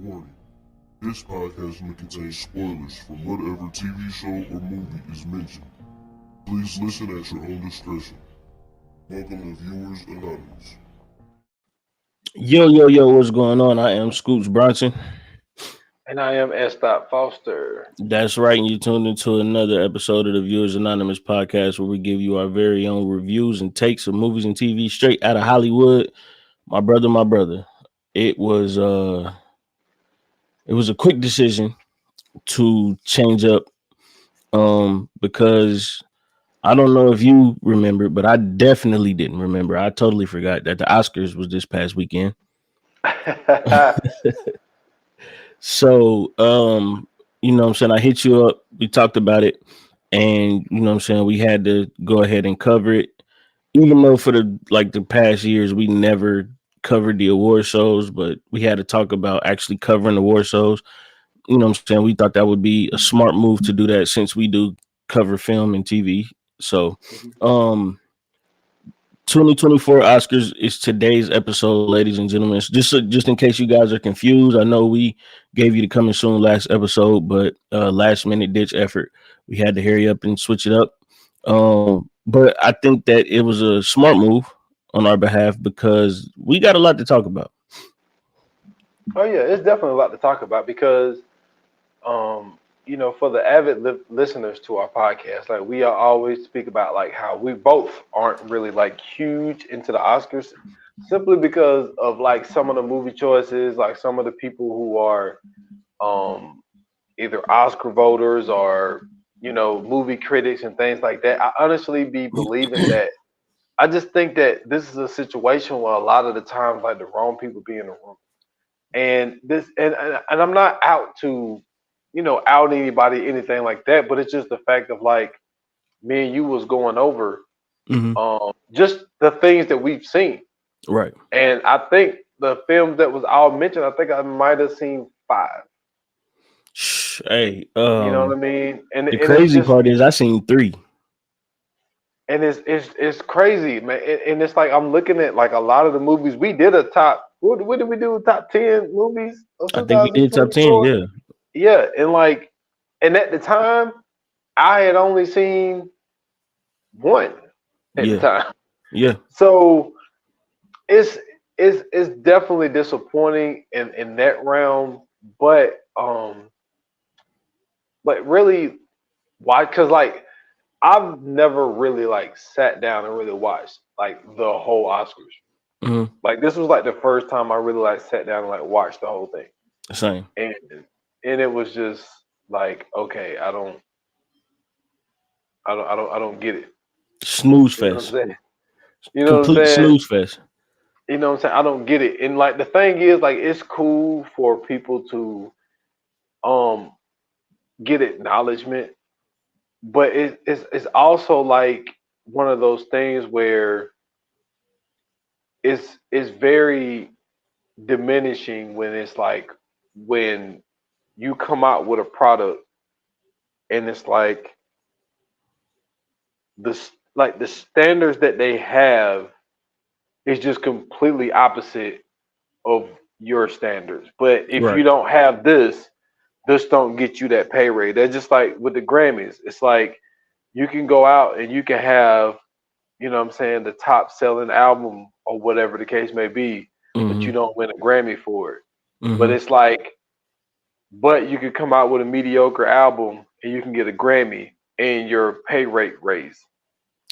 Warning. This podcast may contain spoilers from whatever TV show or movie is mentioned. Please listen at your own discretion. Welcome to Viewers Anonymous. Yo, what's going on? I am Scoots Bronson. And I am S. Foster. That's right, and you tuned into another episode of the Viewers Anonymous podcast where we give you our very own reviews and takes of movies and TV straight out of Hollywood. My brother. It was a quick decision to change up because I don't know if you remember, but I definitely didn't remember. I totally forgot that the Oscars was this past weekend. So, you know what I'm saying? I hit you up. We talked about it. And, you know what I'm saying? We had to go ahead and cover it. Even though for the past years, we never covered the award shows, but we had to talk about actually covering award shows. You know what I'm saying? We thought that would be a smart move to do that since we do cover film and TV. So, 2024 Oscars is today's episode, ladies and gentlemen. Just in case you guys are confused, I know we gave you the coming soon last episode, but last minute ditch effort, we had to hurry up and switch it up. But I think that it was a smart move on our behalf because we got a lot to talk about. Oh yeah, it's definitely a lot to talk about because, for the avid listeners to our podcast, like we always speak about like how we both aren't really like huge into the Oscars, simply because of like some of the movie choices, like some of the people who are either Oscar voters or movie critics and things like that. I honestly be believing that. I just think that this is a situation where a lot of the times like the wrong people be in the room. And I'm not out to, out anybody, anything like that, but it's just the fact of like me and you was going over just the things that we've seen. Right. And I think the films that was all mentioned, I think I might have seen 5. Hey, you know what I mean? And the crazy part is I seen 3. And it's crazy, man. And it's like I'm looking at like a lot of the movies. We did a top. What did we do? Top 10 movies of I think we did top 10. Yeah. Yeah, and at the time, I had only seen 1 at the time. Yeah. So it's definitely disappointing in that realm, but really, why? Because like I've never really like sat down and really watched like the whole Oscars. Mm-hmm. Like this was like the first time I really like sat down and like watched the whole thing. Same. And it was just like, okay, I don't get it. Snooze fest. You know what I'm saying? Snooze fest. You know what I'm saying? I don't get it. And like the thing is, like it's cool for people to get acknowledgement, but it's also like one of those things where it's very diminishing when it's like when you come out with a product and it's like the standards that they have is just completely opposite of your standards. But if you don't have this don't get you that pay rate. They're just like with the Grammys. It's like you can go out and you can have, you know what I'm saying, the top selling album or whatever the case may be, but you don't win a Grammy for it. But it's like, but you could come out with a mediocre album and you can get a Grammy and your pay rate raised.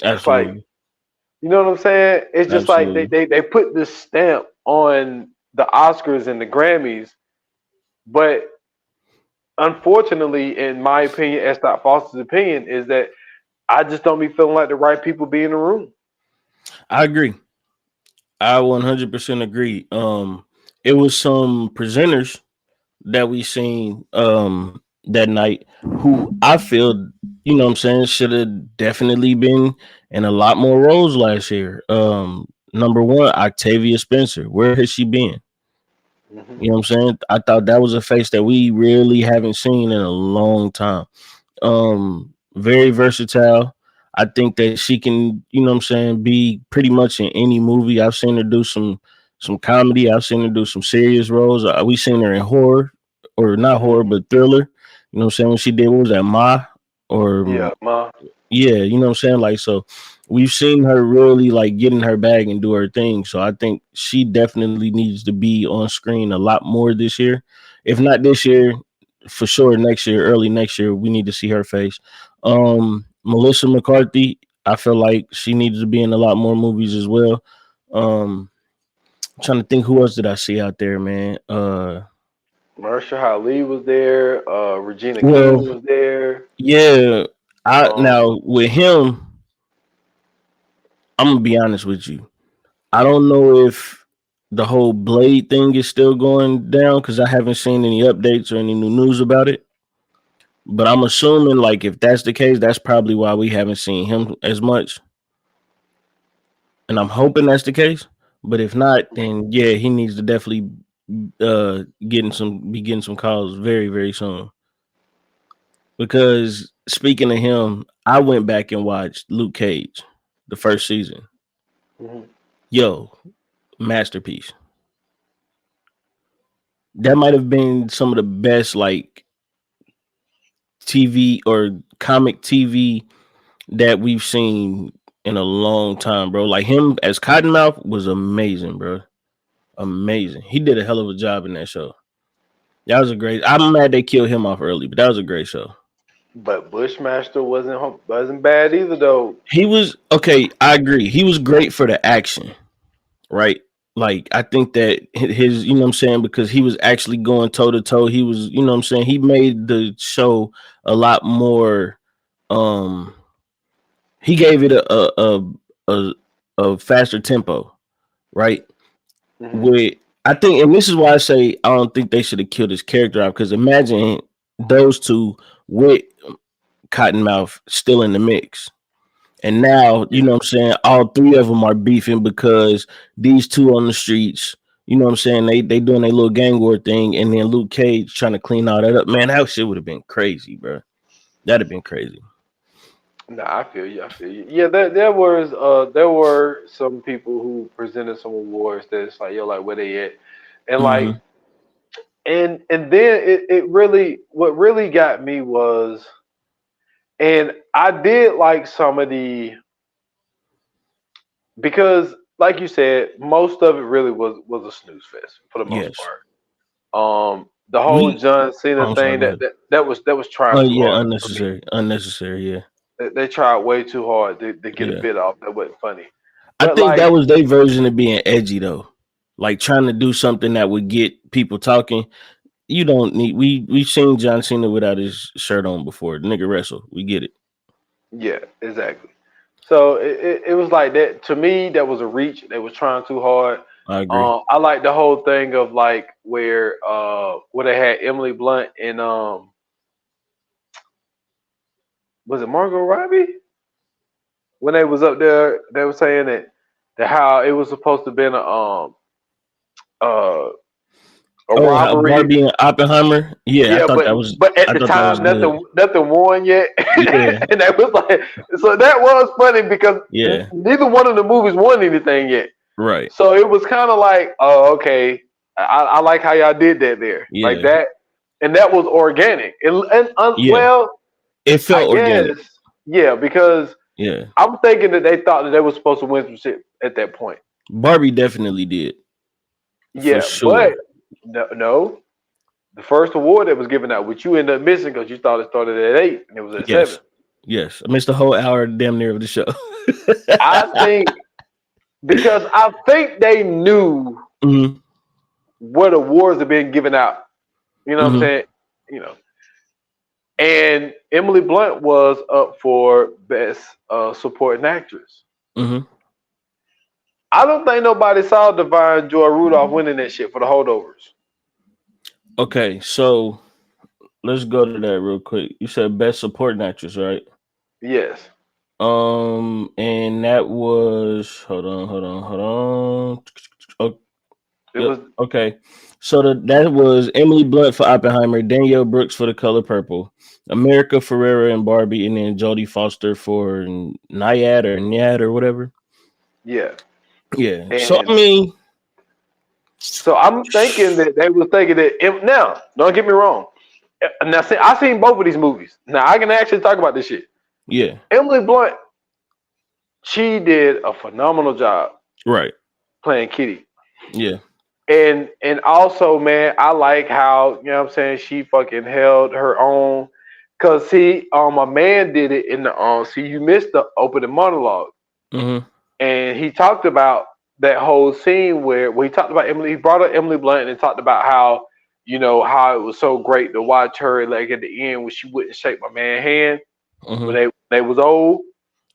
It's like, you know what I'm saying? It's just like they put this stamp on the Oscars and the Grammys, but unfortunately, in my opinion, S. Foster's opinion, is that I just don't be feeling like the right people be in the room. I agree. I 100% agree. It was some presenters that we seen that night who I feel, you know what I'm saying, should have definitely been in a lot more roles last year. Number one, Octavia Spencer. Where has she been? You know what I'm saying? I thought that was a face that we really haven't seen in a long time. Very versatile. I think that she can, you know what I'm saying, be pretty much in any movie. I've seen her do some some comedy. I've seen her do some serious roles. We seen her in horror, or not horror, but thriller. You know what I'm saying? When she did, what was that, Ma? Or Yeah, Ma. yeah, you know what I'm saying? Like, so we've seen her really like get in her bag and do her thing. So I think she definitely needs to be on screen a lot more this year. If not this year, for sure next year, early next year, we need to see her face. Melissa McCarthy, I feel like she needs to be in a lot more movies as well. Trying to think who else did I see out there, man. Marsha Ali was there. Regina King Well, was there. yeah. I Um, now with him, I'm gonna be honest with you. I don't know if the whole Blade thing is still going down because I haven't seen any updates or any new news about it. But I'm assuming, like, if that's the case, that's probably why we haven't seen him as much. And I'm hoping that's the case. But if not, then yeah, he needs to definitely be getting some calls very, very soon. Because speaking of him, I went back and watched Luke Cage, the first season. mhm. Yo, masterpiece. That might have been some of the best like TV or comic TV that we've seen in a long time, bro. Like him as Cottonmouth was amazing, bro. Amazing. He did a hell of a job in that show. That was a great. I'm mad they killed him off early, but that was a great show. But Bushmaster wasn't bad either though. He was okay. I agree. He was great for the action, right? Like I think that his, you know what I'm saying, because he was actually going toe to toe. He was, you know what I'm saying, he made the show a lot more. Um, he gave it a, a faster tempo, right? Hmm. With I think, and this is why I say I don't think they should have killed his character off because imagine those two with Cottonmouth still in the mix. And now, you Yeah. know what I'm saying, all three of them are beefing because these two on the streets, you know what I'm saying, they doing their little gang war thing, and then Luke Cage trying to clean all that up. Man, that shit would have been crazy, bro. That'd have been crazy. Nah, I feel you. I feel you. Yeah, there were some people who presented some awards that's like, yo, like where they at? And like Mm-hmm. and then it really what really got me was, and I did like some of the, because like you said, most of it really was a snooze fest for the most Yes. part. The whole We John Cena oh, I'm sorry, thing go ahead. that was Oh trying too yeah, hard for me. unnecessary. Unnecessary, yeah. They tried way too hard to get a Yeah. bit off that wasn't funny. I But think that like, was their version of being edgy though. Like trying to do something that would get people talking. You don't need we've seen John Cena without his shirt on before. The nigga wrestle. We get it. yeah, exactly. So it was like that to me. That was a reach. They was trying too hard. I agree. I like the whole thing of like where they had Emily Blunt and was it Margot Robbie, when they was up there. They were saying that how it was supposed to be uh, a Oh, how robbery. Barbie and Oppenheimer? Yeah, Yeah, but at I the thought that was time good. nothing won yet, Yeah, and that was like, so that was funny because yeah, neither one of the movies won anything yet. right. So it was kind of like, oh, okay, I like how y'all did that there, like Yeah, that, and that was organic. yeah. Well, It I felt organic. guess, yeah, because Yeah, I'm thinking that they thought that they were supposed to win some shit at that point. Barbie definitely did for Yeah, but sure. no, the first award that was given out, which you ended up missing because you thought it started at 8 and it was at 7. Yes, yes. I missed the whole hour damn near of the show. I think because I think they knew Hmm. what awards are being given out. You know what I'm Hmm. saying? You know, and Emily Blunt was up for best supporting actress. Hmm. I don't think nobody saw Divine Joy Rudolph winning that shit for the holdovers. Okay, so let's go to that real quick. You said best supporting actress, right? Yes, And that was hold on. Oh, it yep. was. Okay. So that was Emily Blunt for Oppenheimer, Danielle Brooks for The Color Purple, America Ferrera and Barbie, and then Jodie Foster for Nyad or Nyad or whatever. Yeah, Yeah. So I and mean, So I'm thinking that they were thinking that. Now, don't get me wrong. Now, see, I seen both of these movies. Now I can actually talk about this shit. Yeah. Emily Blunt, she did a phenomenal job Right. playing Kitty. Yeah. And also, man, I like how, you know what I'm saying, she fucking held her own. Cause see, my man did it in the see, you missed the opening monologue. Mm-hmm. And he talked about that whole scene where he talked about Emily, he brought up Emily Blunt and talked about how, how it was so great to watch her like at the end when she wouldn't shake my man's hand when Mm-hmm. they was old.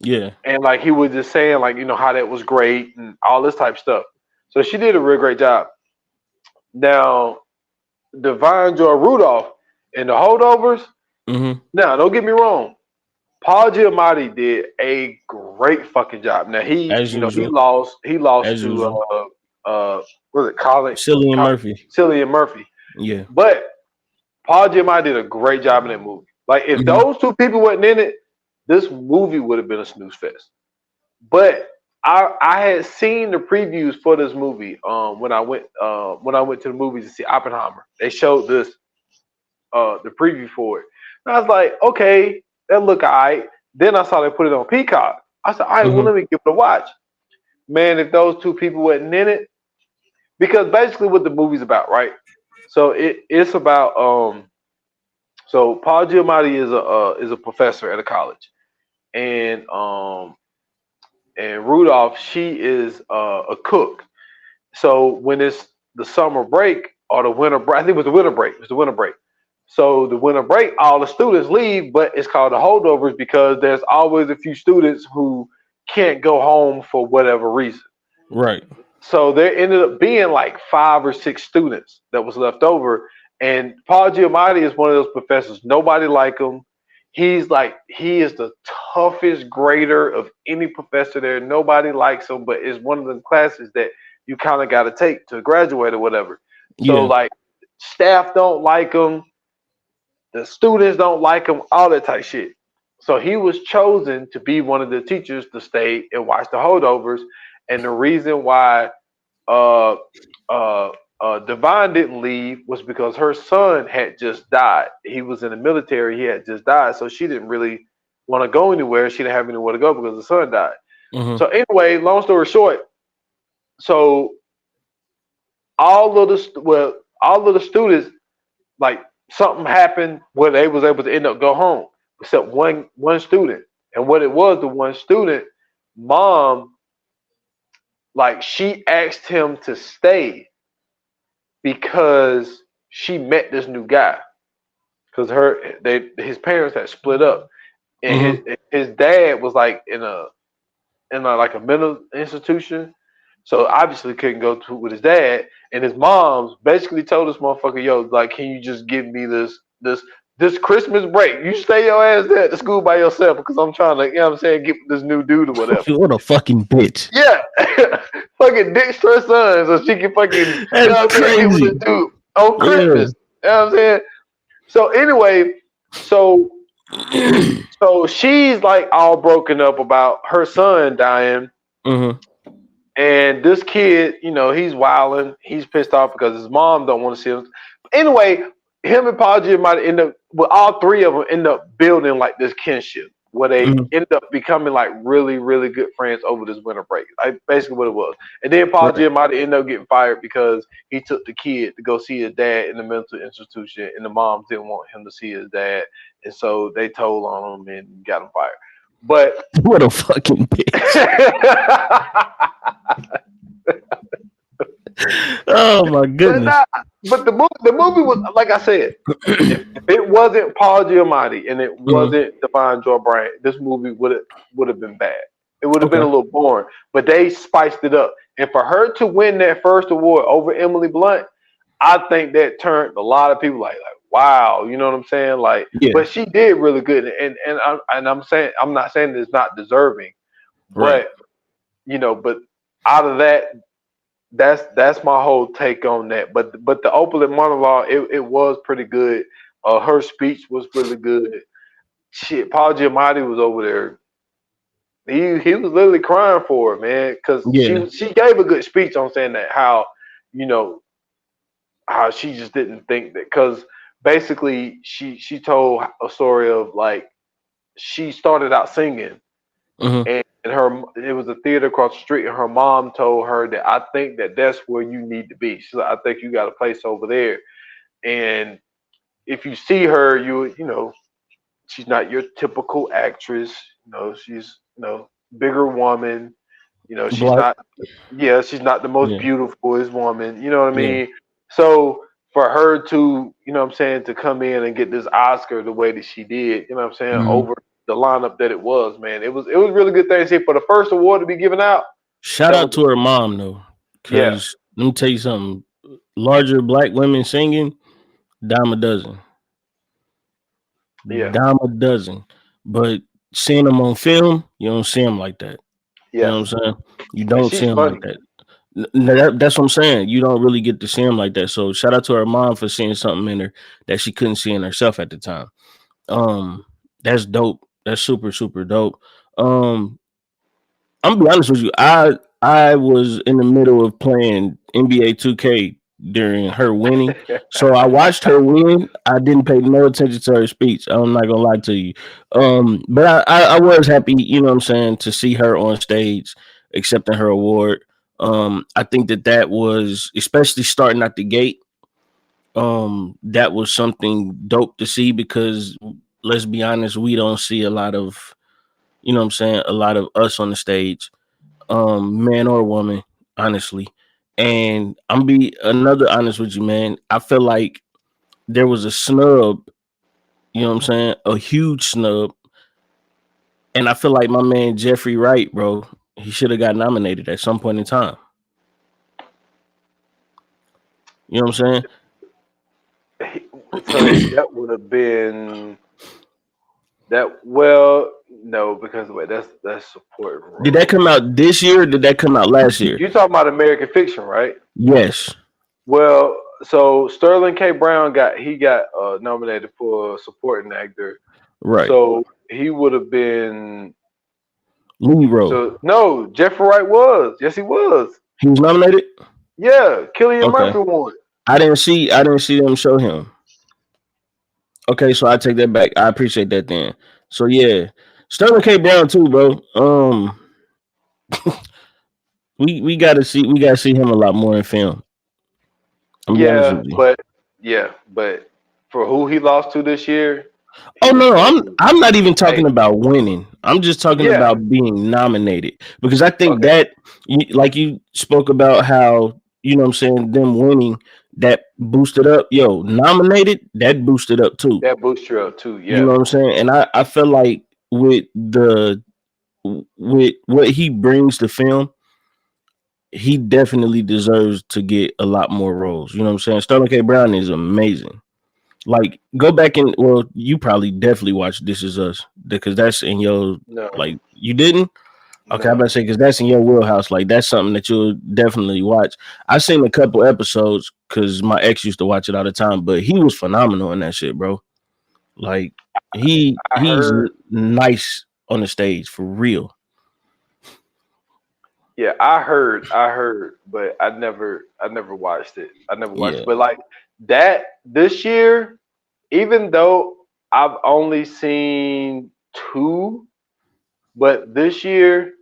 Yeah. And like he was just saying, like, how that was great and all this type of stuff. So she did a real great job. Now, Divine Joy Rudolph and the holdovers. Mm-hmm. Now, don't get me wrong. Paul Giamatti did a great fucking job. Now he, As usual. he lost As to usual. was it Colin Cillian Murphy. Cillian Murphy. Yeah. But Paul Giamatti did a great job in that movie. Like if Mm-hmm. those two people wasn't in it, this movie would have been a snooze fest. But I had seen the previews for this movie when I went to the movies to see Oppenheimer. They showed this the preview for it. And I was like, okay, that look all right. Then I saw they put it on Peacock. I said, all right, well, Mm-hmm. let me give it a watch. Man, if those two people wasn't in it, because basically what the movie's about, right? So it's about so Paul Giamatti is a professor at a college, and Rudolph, she is a cook. So when it's the summer break or the winter break, I think it was the winter break. It was the winter break. So the winter break, all the students leave, but it's called the holdovers because there's always a few students who can't go home for whatever reason. Right. So there ended up being like 5 or 6 students that was left over. And Paul Giamatti is one of those professors. Nobody like him. He is the toughest grader of any professor there. Nobody likes him, but it's one of the classes that you kind of got to take to graduate or whatever. So Yeah. like staff don't like him. The students don't like him, all that type of shit. So he was chosen to be one of the teachers to stay and watch the holdovers. And the reason why uh, Divine didn't leave was because her son had just died. He was in the military. He had just died. So she didn't really want to go anywhere. She didn't have anywhere to go because the son died. Mm-hmm. So anyway, long story short, so all of the students, like something happened where they was able to end up go home, except one student. And what it was, the one student, mom, like she asked him to stay because she met this new guy. Because his parents had split up, and Mm-hmm. his dad was like in a like a mental institution. So obviously couldn't go to with his dad, and his mom's basically told this motherfucker, "Yo, like, can you just give me this Christmas break? You stay your ass there at the school by yourself because I'm trying to, you know what I'm saying, get this new dude or whatever." What a fucking bitch. Yeah, fucking ditched her son so she can fucking, you know That's what I'm saying, get with crazy. this dude on Yeah. Christmas. You know what I'm saying? So anyway, so she's like all broken up about her son dying. Mm-hmm. And this kid, he's wilding. He's pissed off because his mom don't want to see him. Anyway, him and Paul Giamatti end up, well, all three of them end up building like this kinship where they Mm-hmm. end up becoming like really, really good friends over this winter break. Like basically what it was. And then Paul Right. Giamatti ended up getting fired because he took the kid to go see his dad in the mental institution, and the mom didn't want him to see his dad, and so they told on him and got him fired. But What a fucking bitch. Oh my goodness. But the movie was, like I said, if it wasn't Paul Giamatti and it wasn't Divine Joy Bryant, this movie would have been bad. It would have been a little boring. But they spiced it up, and for her to win that first award over Emily Blunt, I think that turned a lot of people like wow, you know what I'm saying? Like, Yeah. but she did really good, and I'm saying, I'm not saying that it's not deserving, Right. but out of that. That's my whole take on that. But the opening monologue, it was pretty good. Her speech was really good. Shit, Paul Giamatti was over there. He was literally crying for her, man, because Yeah. she gave a good speech on saying that how, you know, how she just didn't think that, because basically she told a story of like she started out singing, Mm-hmm. and her it was a theater across the street, and her mom told her that I think that that's where you need to be. She's like, I think you got a place over there, and if you see her, you know she's not your typical actress. You know, she's bigger woman. You know, she's Black. not she's not the most Yeah. beautiful woman. You know what I Yeah. mean? So for her to, what I'm saying, to come in and get this Oscar the way that she did, you know what I'm saying, Mm-hmm. over the lineup that it was, man, it was really good thing to see for the first award to be given out. Shout That out was to her mom though, yeah, because let me tell you something. Larger black women singing, dime a dozen, yeah, dime a dozen. But seeing them on film, you don't see them like that. You know yeah. what I'm saying? You And don't see she's them like funny. that. That's what I'm saying. You don't really get to see him like that. So shout out to her mom for seeing something in her that she couldn't see in herself at the time. Um, that's dope. That's super super dope. Um, I'm gonna be honest with you. I was in the middle of playing NBA 2K during her winning, so I watched her win. I didn't pay no attention to her speech. I'm not gonna lie to you. But I was happy. You know what I'm saying, to see her on stage accepting her award. I think that was, especially starting out the gate. That was something dope to see because let's be honest, we don't see a lot of, you know what I'm saying, a lot of us on the stage, man or woman, honestly. And I'm be another honest with you, man. I feel like there was a snub, you know what I'm saying, a huge snub, and I feel like my man Jeffrey Wright, bro, he should have got nominated at some point in time. You know what I'm saying? So that would have been that. Well, no, because wait, that's supporting Did that role. come out this year? Or did that come out last year? You talking about American Fiction, right? Yes. Well, so Sterling K. Brown got nominated for supporting actor. Right. So he would have been. Lead role. So no, Jeffrey Wright was. Yes, he was. He was nominated? Yeah, Killian Okay. Murphy won. I didn't see them show him. Okay, so I take that back. I appreciate that then. So yeah. Sterling K. Brown too, bro. We gotta see him a lot more in film. I'm be honest Yeah, with you. but for who he lost to this year, Oh he was no, definitely. I'm not even Hey, talking about winning. I'm just talking yeah, about being nominated because I think okay, that, like you spoke about how, you know what I'm saying, them winning that boosted up. Yo, nominated, that boosted up too. that boosts you up too. You Yeah, know what I'm saying? And I feel like with what he brings to film, he definitely deserves to get a lot more roles. You know what I'm saying? Sterling K. Brown is amazing. Like, go back and, well, you probably definitely watched This Is Us because that's in your, no, like, you didn't. Okay, I'm about no, to say because that's in your wheelhouse. Like, that's something that you'll definitely watch. I've seen a couple episodes because my ex used to watch it all the time, but he was phenomenal in that shit, bro. Like, I he's heard. nice on the stage for real. Yeah, I heard, but I never watched it. I never watched it. Yeah. But like that this year, even though I've only seen two, but this year,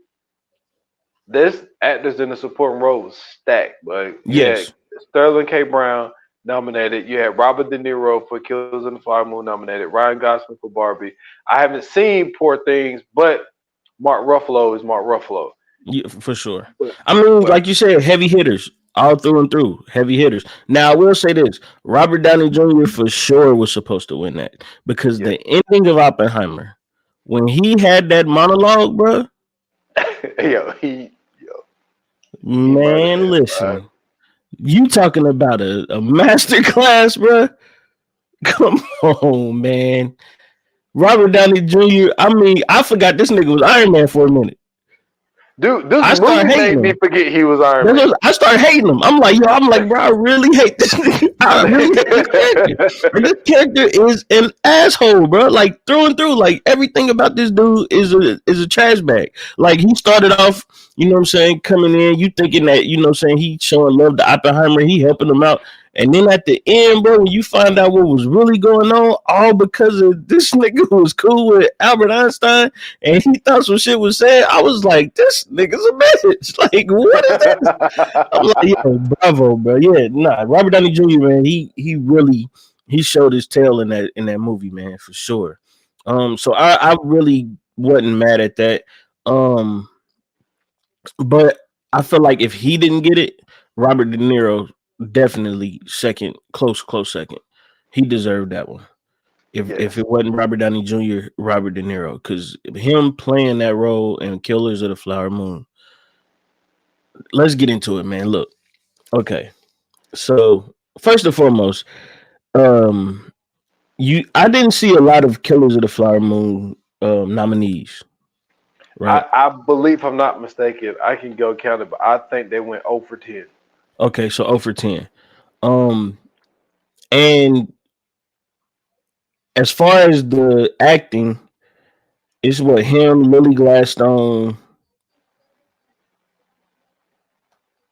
this actors in the supporting role was stacked. But you had Yes. Sterling K. Brown nominated. You had Robert De Niro for Killers in the Flower Moon nominated. Ryan Gosling for Barbie. I haven't seen Poor Things, but Mark Ruffalo is Mark Ruffalo. Yeah, for sure. But I mean, but like you said, heavy hitters all through and through, heavy hitters. Now, I will say this: Robert Downey Jr. for sure was supposed to win that because yeah, the ending of Oppenheimer, when he had that monologue, bro, yo, he murdered man, it, bro. listen, you talking about a master class, bro? Come on, man. Robert Downey Jr. I mean, I forgot this nigga was Iron Man for a minute. Dude, this I started movie hating made me him. forget he was Iron Man. I started hating him. I'm like, bro, I really hate this nigga. I really hate this character. Like, this character is an asshole, bro. Like, through and through. Like, everything about this dude is a trash bag. Like, he started off you know what I'm saying, coming in, you thinking that, you know what I'm saying, he showing love to Oppenheimer, he helping him out. And then at the end, bro, when you find out what was really going on, all because of this nigga who was cool with Albert Einstein and he thought some shit was said, I was like, this nigga's a bitch. Like, what is this? I'm like, yo, bravo, bro. Yeah, nah, Robert Downey Jr., man, he really he showed his tail in that movie, man, for sure. So I really wasn't mad at that. Um, but I feel like if he didn't get it, Robert De Niro definitely second, close second. He deserved that one. If Yes. it wasn't Robert Downey Jr., Robert De Niro, because him playing that role in Killers of the Flower Moon. Let's get into it, man. Look, okay. So first and foremost, um, I didn't see a lot of Killers of the Flower Moon nominees, right? I believe, if I'm not mistaken, I can go count it, but I think they went 0 for 10. Okay, so 0 for 10. Um, and as far as the acting, it's what him, Lily Gladstone.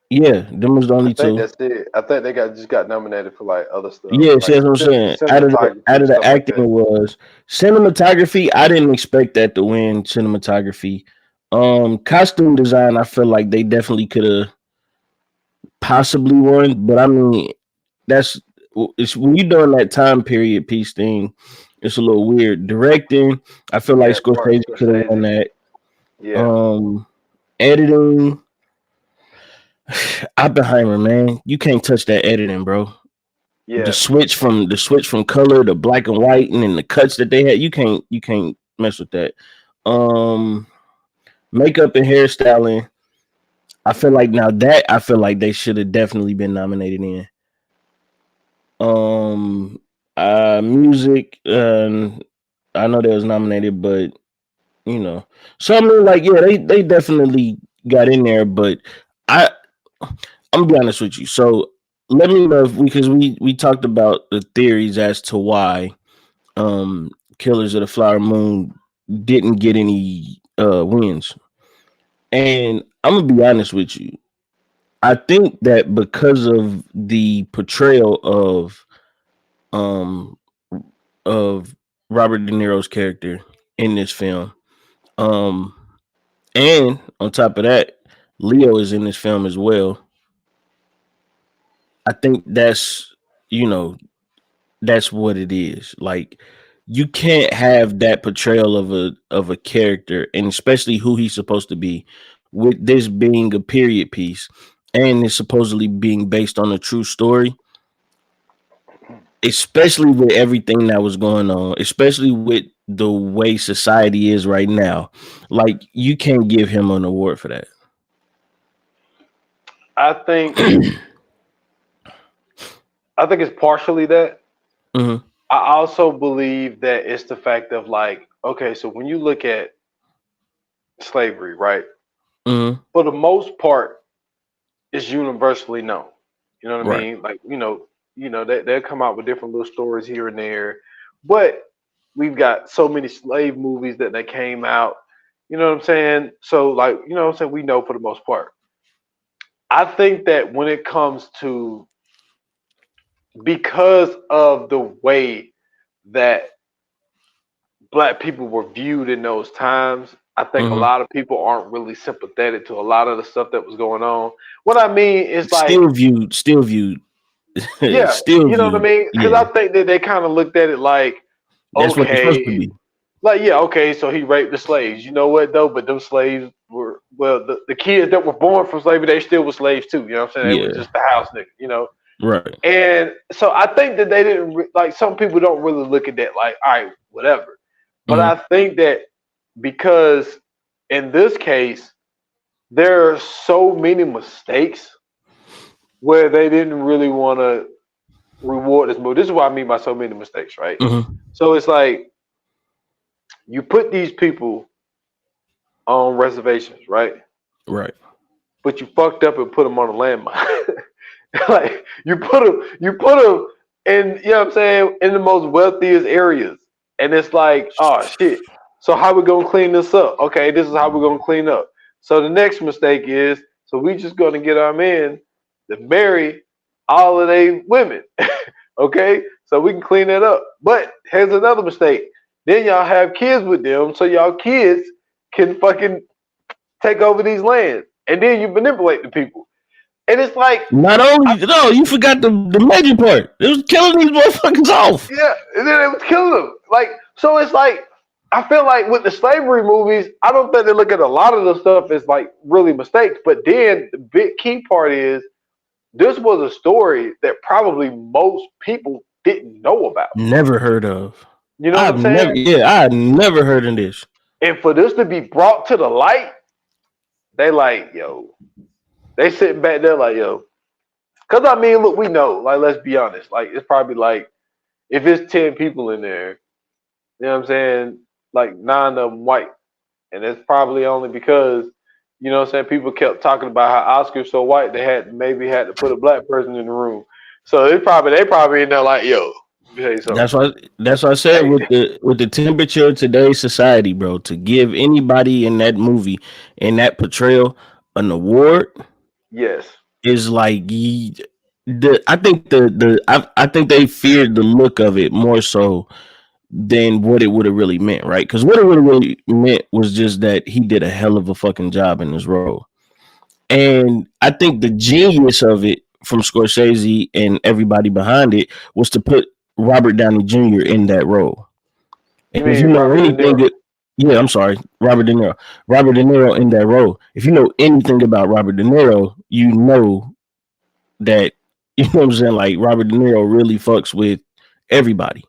Yeah, them was the I only think two. that's it. I think they just got nominated for like other stuff, Yeah, see like that's what I'm saying. Out cinematography, of the stuff like that. acting was cinematography. I didn't expect that to win cinematography. Costume design. I feel like they definitely could have possibly won, but I mean that's it's when you're doing that time period piece thing. It's a little weird. Directing. I feel like Yeah, Martin Scorsese could have won Scorsese. that. Yeah, Um, editing. Oppenheimer, man, you can't touch that editing, bro. yeah. The switch from color to black and white, and then the cuts that they had, you can't mess with that. Um, makeup and hairstyling. I feel like they should have definitely been nominated in. Um, music. I know they was nominated, but you know, so I mean, like, yeah, they definitely got in there, but I I'm gonna be honest with you. So let me know if because we talked about the theories as to why Killers of the Flower Moon didn't get any wins. And I'm gonna be honest with you. I think that because of the portrayal um of Robert De Niro's character in this film, um and on top of that, Leo is in this film as well. I think that's you know that's what it is. Like you can't have that portrayal of a character, and especially who he's supposed to be, with this being a period piece, and it's supposedly being based on a true story. Especially with everything that was going on, especially with the way society is right now, like you can't give him an award for that. I think I think it's partially that. Mm-hmm. I also believe that it's the fact of like, okay, so when you look at slavery, right? Mm-hmm. For the most part, it's universally known. You know what I Right. mean? Like, they'll come out with different little stories here and there, but we've got so many slave movies that they came out. You know what I'm saying? So, like, you know what I'm saying? We know for the most part. I think that when it comes to because of the way that black people were viewed in those times, I think a Mm-hmm. lot of people aren't really sympathetic to a lot of the stuff that was going on. What I mean is like, Still viewed, yeah, still you know what I viewed. mean? Because I Yeah, think that they kind of looked at it like, that's what it's supposed to okay, be. like, yeah, okay, so he raped the slaves. You know what though? But those slaves were, well, the kids that were born from slavery, they still were slaves too. You know what I'm saying? They were Yeah, just the house nigga, you know. right. And so I think that they didn't like some people don't really look at that like, all right, whatever. But Mm-hmm. I think that because in this case, there are so many mistakes where they didn't really want to reward this movie. This is what I mean by so many mistakes, right? Mm-hmm. So it's like you put these people on reservations, right? Right. But you fucked up and put them on a landmine. Like you put them in, you know what I'm saying, in the most wealthiest areas, and it's like, oh shit. So how we gonna clean this up? Okay, this is how we're gonna clean up. So the next mistake is, so we just gonna get our men to marry all of they women. Okay? So we can clean that up. But here's another mistake. Then y'all have kids with them, so y'all kids can fucking take over these lands. And then you manipulate the people. And it's like, not only no, you forgot the major part. It was killing these motherfuckers off. yeah, and then it was killing them. Like, so it's like, I feel like with the slavery movies, I don't think they look at a lot of the stuff as like really mistakes. But then the big key part is this was a story that probably most people didn't know about. Never heard of. You know what I'm saying? I had never heard of this. And for this to be brought to the light, they like, yo, they sitting back there like, yo, because I mean, look, we know, like, let's be honest, like, it's probably like, if it's 10 people in there, you know what I'm saying, like 9 of them white, and it's probably only because, you know what I'm saying, people kept talking about how Oscar's so white, they had to put a black person in the room. So they probably in there like, yo, that's why I said with the temperature of today's society, bro, to give anybody in that movie, in that portrayal, an award, yes, is like I think they feared the look of it more so than what it would have really meant, right? Because what it would have really meant was just that he did a hell of a fucking job in this role. And I think the genius of it from Scorsese and everybody behind it was to put Robert Downey Jr. in that role. And if you know anything, I'm sorry, Robert De Niro. Robert De Niro in that role. If you know anything about Robert De Niro, you know that, you know what I'm saying, like Robert De Niro really fucks with everybody.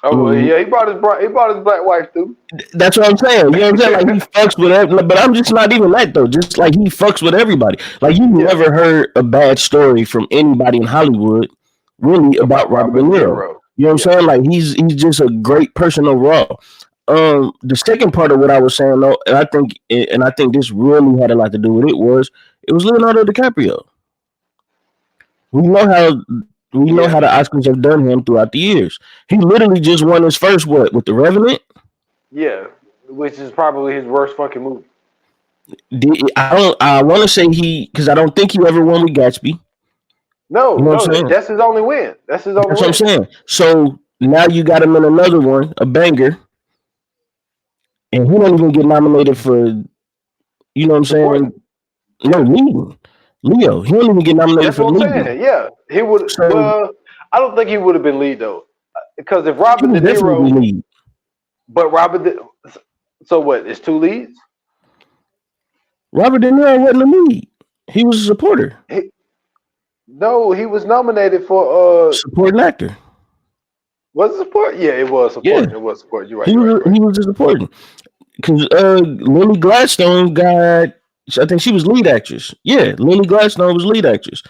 Oh yeah, he brought his black wife too. That's what I'm saying. You know what I'm saying? Like he fucks with everybody, but I'm just not even that though. Just like he fucks with everybody. Like you never heard a bad story from anybody in Hollywood really about Robert De Niro. You know what I'm saying? Like he's just a great person overall. The second part of what I was saying though, and I think this really had a lot to do with it was Leonardo DiCaprio. We know how the Oscars have done him throughout the years. He literally just won his first with The Revenant. Yeah, which is probably his worst fucking movie. I want to say because I don't think he ever won with Gatsby. No, that's his only win. That's what I'm saying. So now you got him in another one, a banger, and he don't even get nominated for, you know what I'm saying? No, Leo. He don't even get nominated for lead. Saying. Yeah, he would. Well, I don't think he would have been lead though, because if Robert De Niro, lead. But so what? It's 2 leads. Robert De Niro wasn't a lead. He was a supporter. No, he was nominated for supporting actor. Was it support? Yeah, it was support. Yeah. It was support. You're right. He was a supporting. Because Lily Gladstone got, I think she was lead actress. Yeah, Lily Gladstone was lead actress.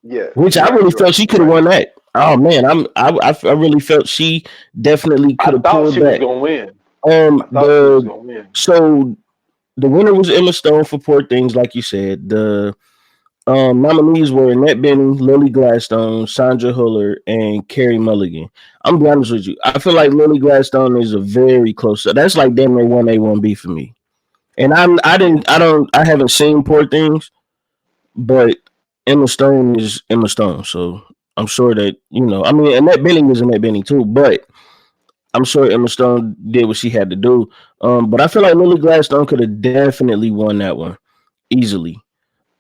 Yeah. Which I really felt she could have won that. Oh man, I really felt she definitely could have pulled she back. Was gonna win. So the winner was Emma Stone for Poor Things, like you said. The nominees were Annette Bening, Lily Gladstone, Sandra Hüller, and Carey Mulligan. I'm gonna be honest with you. I feel like Lily Gladstone is a very close. That's like damn near 1A, 1B for me. And I haven't seen Poor Things, but Emma Stone is Emma Stone. So I'm sure that, you know, I mean, Annette Bening is Annette Bening too, but I'm sure Emma Stone did what she had to do. But I feel like Lily Gladstone could have definitely won that one easily.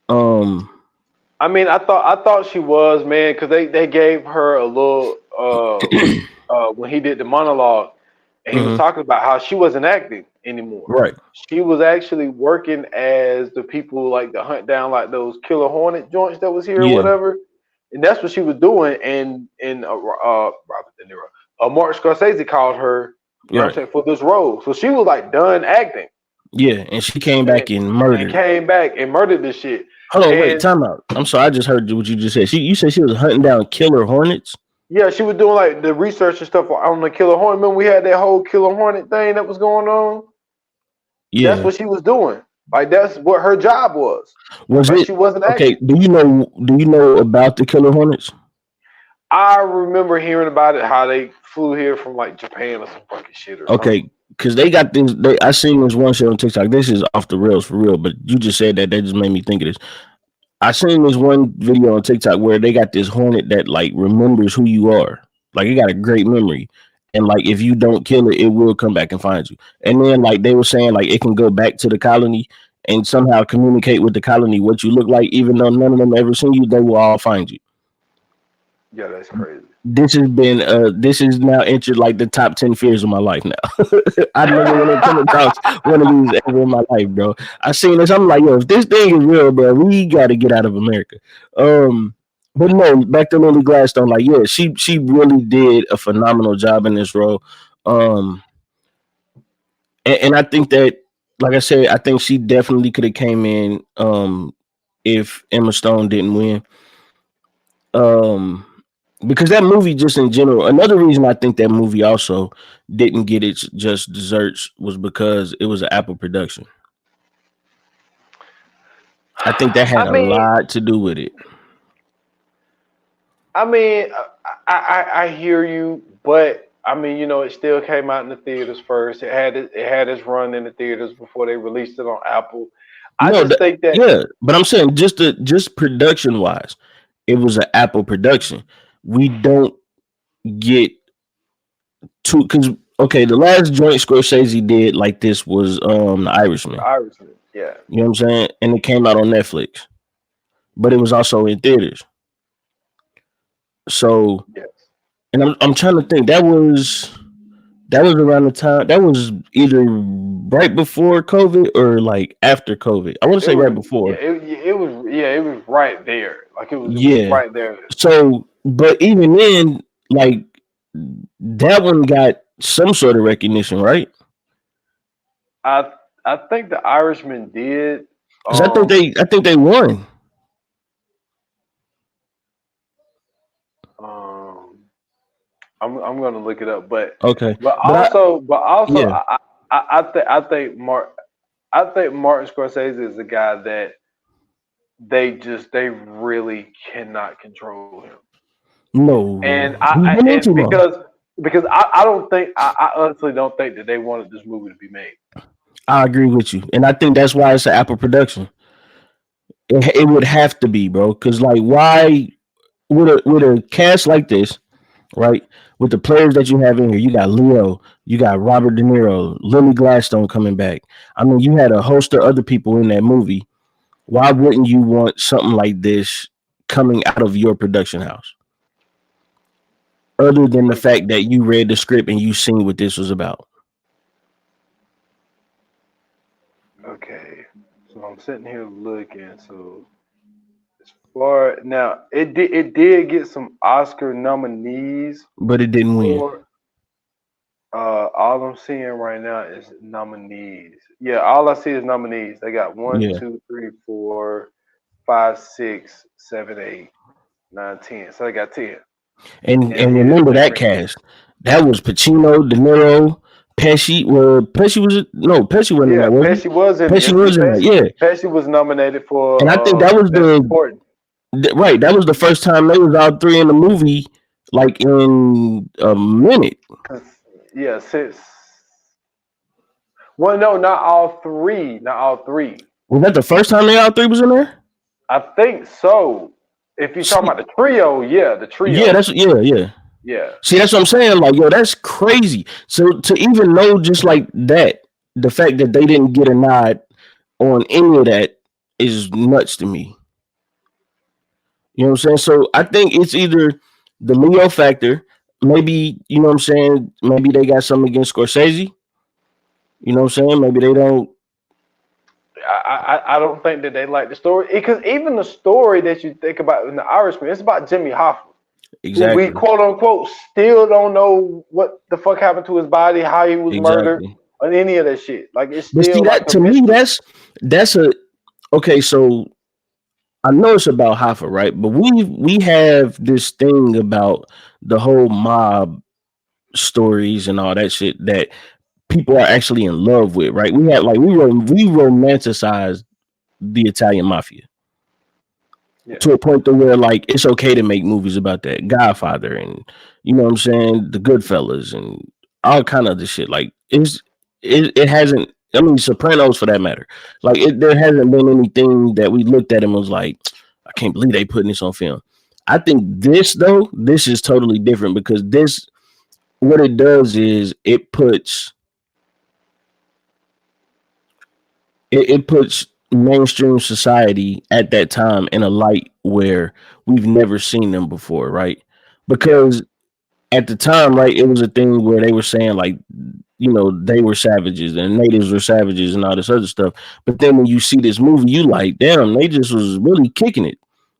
I mean, I thought she was, man, because they gave her a little when he did the monologue, and he was talking about how she wasn't acting anymore. Right. She was actually working as the people like to hunt down like those killer hornet joints that was here or whatever, and that's what she was doing. And Robert De Niro, Martin Scorsese called her, you know what I'm saying, for this role, so she was like done acting. Yeah, and she came back and murdered. This shit. Hold on, wait, time out. I'm sorry, I just heard what you just said. You said she was hunting down killer hornets? Yeah, she was doing like the research and stuff on the killer hornet. Remember we had that whole killer hornet thing that was going on? Yeah. That's what she was doing. Like that's what her job was. She wasn't acting. Okay, do you know about the killer hornets? I remember hearing about it, how they flew here from like Japan or some fucking shit or something. because they got this. I seen this one shit on TikTok. This is off the rails for real, but you just said that just made me think of this. I seen this one video on TikTok where they got this hornet that like remembers who you are. Like it got a great memory. And like if you don't kill it, it will come back and find you. And then like they were saying like it can go back to the colony and somehow communicate with the colony what you look like, even though none of them ever seen you, they will all find you. Yeah, that's crazy. This has been this is now entered like the top 10 fears of my life now. I never want to come across one of these ever in my life, bro. I seen this, I'm like, yo, if this thing is real, bro, we gotta get out of America. But no, back to Lily Gladstone, like, yeah, she really did a phenomenal job in this role. And I think that, like I said, I think she definitely could have came in if Emma Stone didn't win. Because that movie, just in general, another reason I think that movie also didn't get its just desserts was because it was an Apple production. I think that had a lot to do with it. I mean, I hear you, but I mean, you know, it still came out in the theaters first. It had its run in the theaters before they released it on Apple. I just think that, yeah, but I'm saying just production wise, it was an Apple production. We don't get to, because okay, the last joint Scorsese did like this was The Irishman. Yeah. You know what I'm saying? And it came out on Netflix. But it was also in theaters. So yes. And I'm trying to think, that was around the time, that was either right before COVID or like after COVID. I want to say right before. Yeah, it was right there. Like it was right there. So, but even then, like that one got some sort of recognition, right? I think The Irishman did. Because I think they won. I'm gonna look it up, but okay. But also, yeah. I think Martin Scorsese is a guy that they really cannot control him. No, and because I don't think I honestly don't think that they wanted this movie to be made. I agree with you, and I think that's why it's an Apple production. It would have to be, bro, because like why with a cast like this, right? With the players that you have in here, you got Leo, you got Robert De Niro, Lily Gladstone coming back. I mean, you had a host of other people in that movie. Why wouldn't you want something like this coming out of your production house? Other than the fact that you read the script and you seen what this was about. Okay, so I'm sitting here looking. So as far now, it did get some Oscar nominees, but it didn't win. All I'm seeing right now is nominees. Yeah, all I see is nominees. They got 1, 2, 3, 4, 5, 6, 7, 8, 9, 10. So they got 10. And remember that cast. That was Pacino, De Niro, Pesci. Well, Pesci wasn't in that. Pesci was in. Pesci was in that. Yeah, Pesci was nominated for. And I think that was right. That was the first time they was all three in the movie, like in a minute. Yeah, since. Well, no, not all three. Not all three. Was that the first time they all three was in there? I think so. If you're talking about the trio, yeah, the trio. Yeah, yeah. See, that's what I'm saying. Like, yo, that's crazy. So to even know just like that, the fact that they didn't get a nod on any of that is nuts to me. You know what I'm saying? So I think it's either the Leo factor, maybe, you know what I'm saying? Maybe they got something against Scorsese. You know what I'm saying? Maybe they don't. I don't think that they like the story, because even the story that you think about in The Irishman, it's about Jimmy Hoffa. Exactly. We quote unquote still don't know what the fuck happened to his body, how he was murdered, or any of that shit. Like it's still. But see, that to me, that's a okay. So I know it's about Hoffa, right? But we have this thing about the whole mob stories and all that shit that people are actually in love with, right? We had like we romanticized the Italian mafia to a point to where like it's okay to make movies about that. Godfather and you know what I'm saying, the Goodfellas and all kind of the shit. Like it hasn't. I mean, Sopranos for that matter. Like there hasn't been anything that we looked at and was like, I can't believe they putting this on film. I think this is totally different because this, what it does is it puts mainstream society at that time in a light where we've never seen them before, right? Because at the time, right, it was a thing where they were saying like, they were savages and natives were savages and all this other stuff. But then when you see this movie, you like, damn, they just was really kicking it.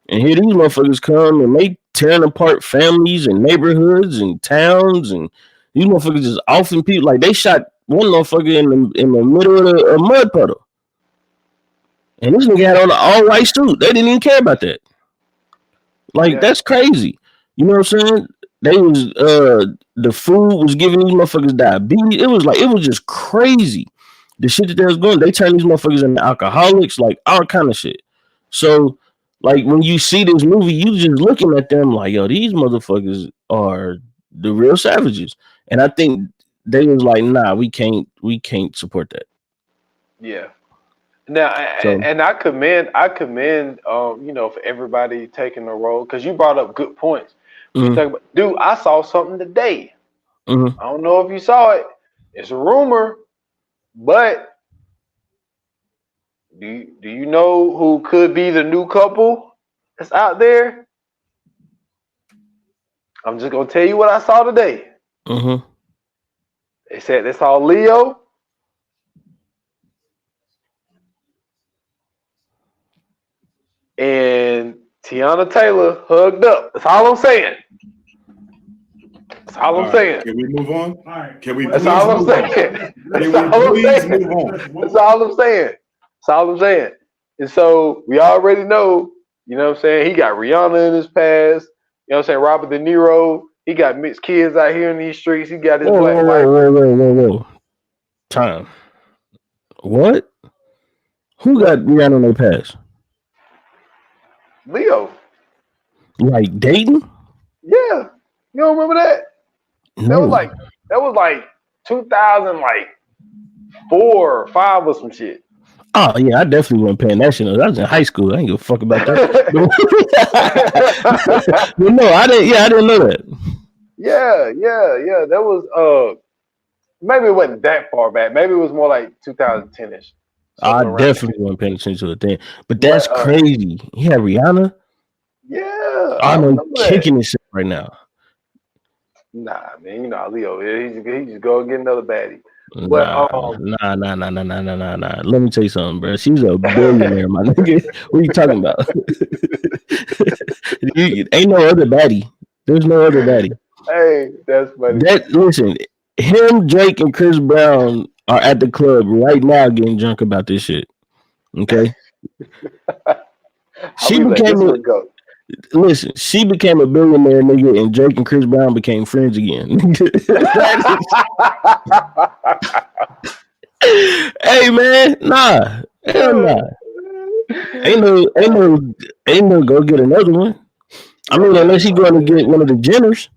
And here these motherfuckers come and they tearing apart families and neighborhoods and towns, and these motherfuckers just offing people. Like they shot one motherfucker in the middle of a mud puddle. And this nigga had on an all white suit. They didn't even care about that. Like that's crazy. You know what I'm saying? They was the food was giving these motherfuckers diabetes. It was just crazy. The shit that they was going, they turned these motherfuckers into alcoholics, like all kind of shit. So like when you see this movie, you just looking at them like, yo, these motherfuckers are the real savages. And I think they was like, nah, we can't support that. Yeah. Now, and I commend, for everybody taking the role, because you brought up good points. You talk about, dude, I saw something today. I don't know if you saw it. It's a rumor, but do you know who could be the new couple that's out there? I'm just gonna tell you what I saw today. They said they saw Leo and Tiana Taylor hugged up. That's all I'm saying. That's all I'm saying. Can we move on? All right. Can we? That's all I'm saying. That's all I'm saying. That's all I'm saying. That's all I'm saying. And so we already know, you know what I'm saying? He got Rihanna in his past. You know what I'm saying? Robert De Niro. He got mixed kids out here in these streets. He got his black wife. Whoa. Time. What? Who got Rihanna in their past? Leo. Like dating? Yeah. You don't remember that? No. That was like 2004 or 5 or some shit. Oh yeah, I definitely wasn't paying that shit. I was in high school. I ain't give a fuck about that. But no, I didn't. Yeah, I didn't know that. Yeah. That was maybe it wasn't that far back. Maybe it was more like 2010ish. I definitely wasn't paying attention to the thing. But that's crazy. He had Rihanna. Yeah, I'm kicking this shit right now. Nah, man, you know Leo. He just go get another baddie. Nah. Let me tell you something, bro. She's a billionaire, my nigga. What are you talking about? Ain't no other baddie. There's no other baddie. Hey, that's funny. Listen, him, Drake, and Chris Brown are at the club right now getting drunk about this shit. Okay. She became a billionaire, nigga, and Drake and Chris Brown became friends again. Hey man, nah, hell nah. Ain't no go get another one. I mean, unless he going to get one of the Jenners.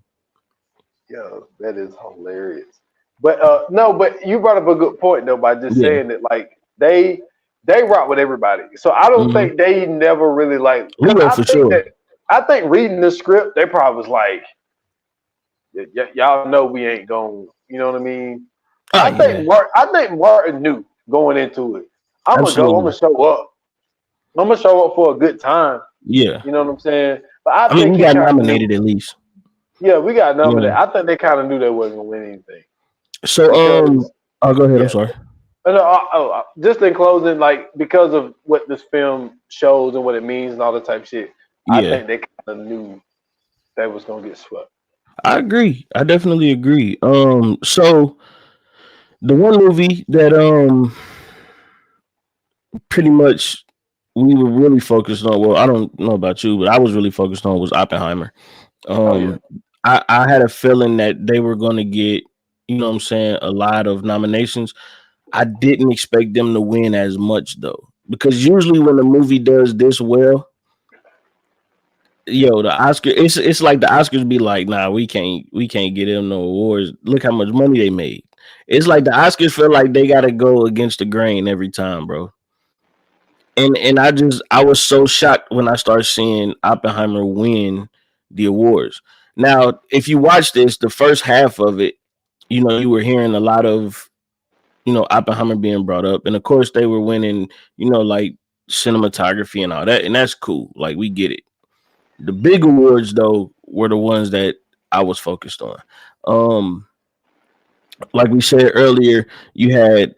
Yo, that is hilarious. But no, but you brought up a good point though by just saying that like they rock with everybody. So I don't think they never really like. I think reading the script, they probably was like, y'all know we ain't going. You know what I mean? I think Martin knew going into it. I'm gonna go. I'm gonna show up. I'm gonna show up for a good time. Yeah, you know what I'm saying. But I think we got nominated at least. Yeah, we got nominated. Yeah. I think they kind of knew they wasn't gonna win anything. So, I'll go ahead. I'm sorry. Just in closing, like because of what this film shows and what it means and all the type of shit, I think they kind of knew they was gonna get swept. I agree. I definitely agree. So the one movie that pretty much we were really focused on. Well, I don't know about you, but I was really focused on was Oppenheimer. I had a feeling that they were going to get, you know what I'm saying, a lot of nominations. I didn't expect them to win as much though, because usually when a movie does this well, the Oscar, it's like the Oscars be like, nah, we can't get them no awards. Look how much money they made. It's like the Oscars feel like they gotta go against the grain every time, bro. And I was so shocked when I started seeing Oppenheimer win the awards. Now, if you watch this, the first half of it, you were hearing a lot of Oppenheimer being brought up, and of course they were winning, like cinematography and all that, and that's cool. Like we get it. The big awards though were the ones that I was focused on. Um, like we said earlier, you had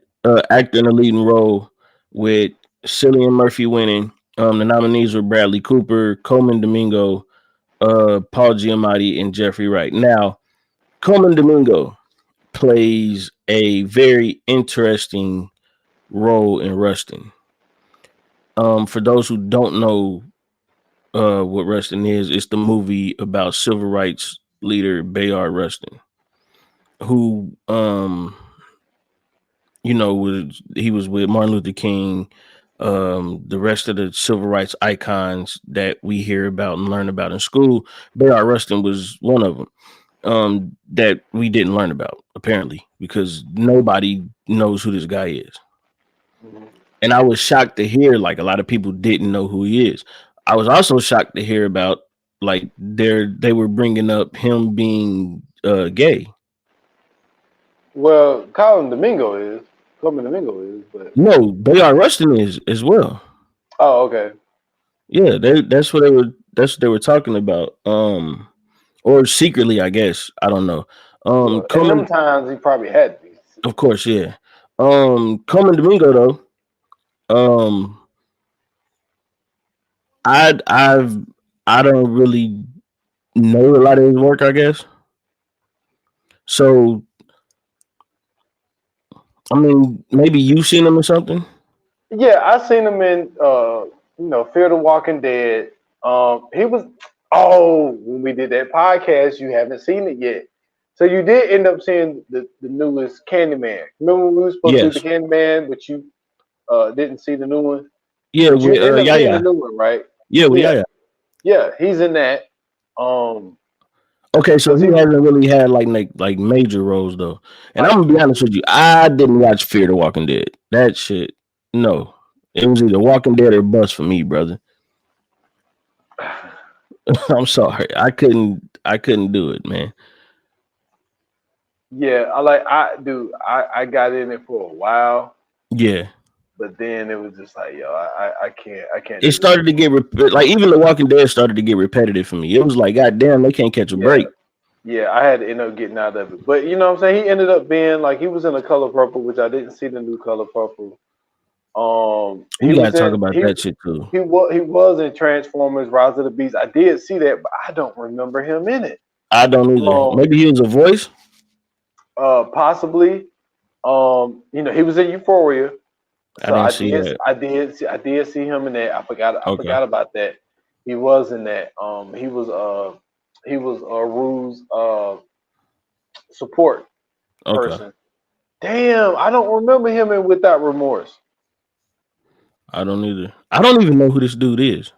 actor in a leading role with Cillian Murphy winning. The nominees were Bradley Cooper, Coleman Domingo, Paul Giamatti, and Jeffrey Wright. Now, Coleman Domingo plays a very interesting role in Rustin. For those who don't know what Rustin is, it's the movie about civil rights leader Bayard Rustin, who he was with Martin Luther King, the rest of the civil rights icons that we hear about and learn about in school. Bayard Rustin was one of them. That we didn't learn about apparently because nobody knows who this guy is. Mm-hmm. And I was shocked to hear like a lot of people didn't know who he is. I was also shocked to hear about like they were bringing up him being gay. Well, Coleman Domingo is, but no, Bayard Rustin is as well. Oh, okay. Yeah, that's what they were talking about. Or secretly, I guess. I don't know. Well, in them times he probably had to be. Of course, yeah. Coleman Domingo though. I don't really know a lot of his work, I guess. So I mean, maybe you've seen him or something. Yeah, I seen him in Fear the Walking Dead. He was when we did that podcast, you haven't seen it yet. So you did end up seeing the newest Candyman. Remember when we were supposed to do the Candyman, but you didn't see the new one? Yeah, you ended up seeing the new one, right? Yeah. Yeah, he's in that. Okay, so he hasn't really had like major roles though. And I'm gonna be honest with you, I didn't watch Fear the Walking Dead. That shit, no. It was either Walking Dead or bust for me, brother. I'm sorry. I couldn't do it, man. Yeah, I got in it for a while. Yeah. But then it was just like, yo, I can't. It started to get like even The Walking Dead started to get repetitive for me. It was like, God damn, they can't catch a break. Yeah, I had to end up getting out of it. But you know what I'm saying? He ended up being like he was in The Color Purple, which I didn't see the new Color Purple. We gotta talk about that shit too. He was in Transformers: Rise of the Beast. I did see that, but I don't remember him in it. I don't either. Maybe he was a voice. Possibly. He was in Euphoria. So I did see him in that. I forgot about that. He was in that. He was Rue's support person. Damn, I don't remember him in Without Remorse. I don't either. I don't even know who this dude is.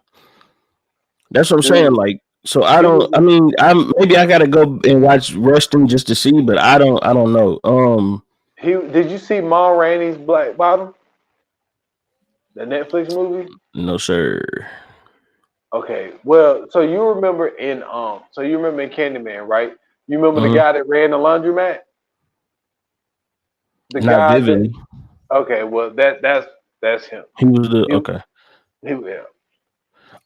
That's what I'm saying. Like, so maybe I gotta go and watch Rustin just to see, but I don't know. Did you see Ma Rainey's Black Bottom? The Netflix movie? No, sir. Okay. Well, so you remember in Candyman, right? You remember the guy that ran the laundromat? The Not guy vividly. Okay, well that's him. He was okay. Yeah.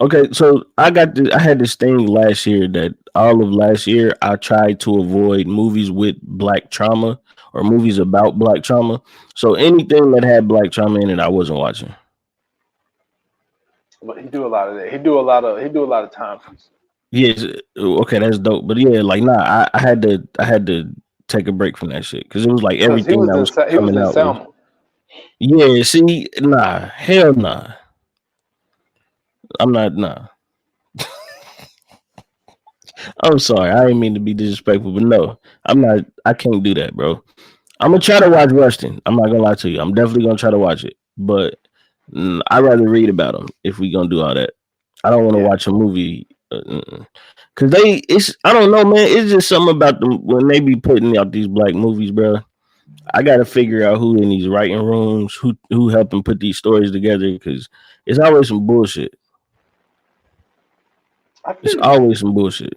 Okay, so I had this thing last year that all of last year I tried to avoid movies with black trauma or movies about black trauma. So anything that had black trauma in it, I wasn't watching. But he do a lot of that. He do a lot of time pieces. Yes, okay, that's dope. But yeah, like I had to take a break from that shit because it was like everything that was coming out. Yeah, see, hell nah. I'm not, nah. I'm sorry, I didn't mean to be disrespectful, but no, I'm not. I can't do that, bro. I'm gonna try to watch Rustin. I'm not gonna lie to you. I'm definitely gonna try to watch it, but I'd rather read about him if we gonna do all that. I don't want to watch a movie because I don't know, man. It's just something about them when they be putting out these black movies, bro. I got to figure out who in these writing rooms, who helped them put these stories together, because it's always some bullshit. I It's feel you. always some bullshit.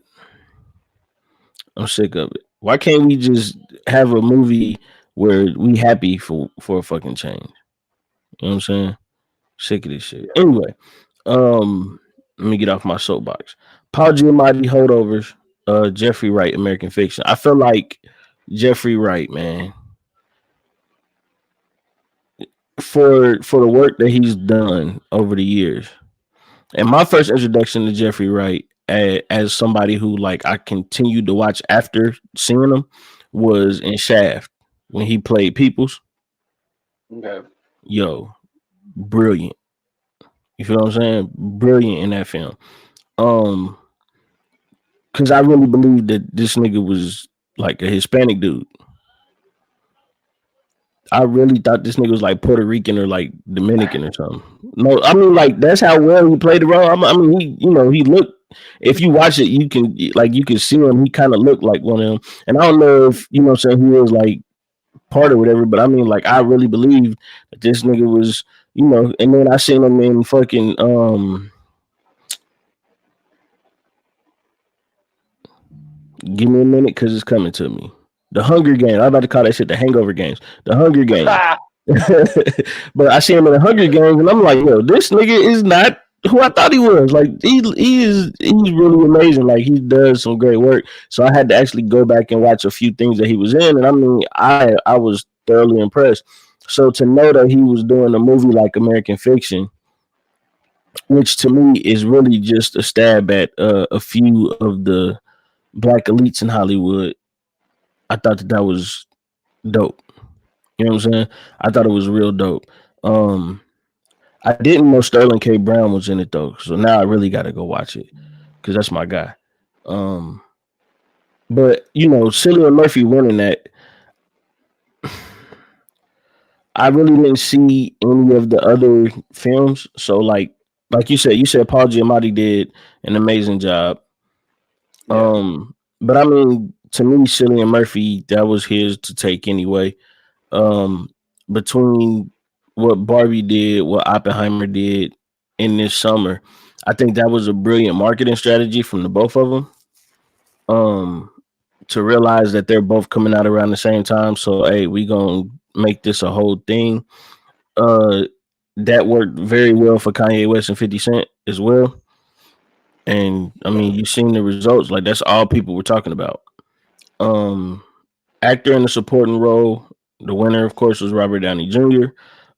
I'm sick of it. Why can't we just have a movie where we happy for a fucking change? You know what I'm saying? Sick of this shit. Yeah. Anyway, let me get off my soapbox. Paul Giamatti holdovers, Jeffrey Wright, American Fiction. I feel like Jeffrey Wright, man, for the work that he's done over the years. And my first introduction to Jeffrey Wright as somebody who like I continued to watch after seeing him was in Shaft when he played Peoples. Okay. Yo, brilliant. You feel what I'm saying? Brilliant in that film. Um, because I really believe that this nigga was like a Hispanic dude. I really thought this nigga was like Puerto Rican or like Dominican or something. No, I mean like that's how well he played the role. I mean he, he looked. If you watch it, you can see him. He kind of looked like one of them. And I don't know if what I'm saying he was like part or whatever, but I mean like I really believe that this nigga was. And then I seen him in fucking Give me a minute because it's coming to me. The Hunger Games. I'm about to call that shit the Hangover Games. The Hunger Games. But I see him in the Hunger Games, and I'm like, yo, this nigga is not who I thought he was. Like he's really amazing. Like he does some great work. So I had to actually go back and watch a few things that he was in, and I mean, I was thoroughly impressed. So to know that he was doing a movie like American Fiction, which to me is really just a stab at a few of the black elites in Hollywood, I thought that was dope. You know what I'm saying? I thought it was real dope. Um, I didn't know Sterling K. Brown was in it though, so now I really got to go watch it because that's my guy. Um, but Cillian Murphy winning that, I really didn't see any of the other films. So like you said Paul Giamatti did an amazing job. Yeah. But I mean, to me, Cillian Murphy, that was his to take anyway. Um, between what Barbie did, what Oppenheimer did in this summer, I think that was a brilliant marketing strategy from the both of them. Um, to realize that they're both coming out around the same time, so hey, we gonna make this a whole thing. Uh, that worked very well for Kanye West and 50 Cent as well. And I Yeah. mean, you've seen the results. Like that's all people were talking about. Um, Actor in the supporting role, the winner, of course, was Robert Downey Jr.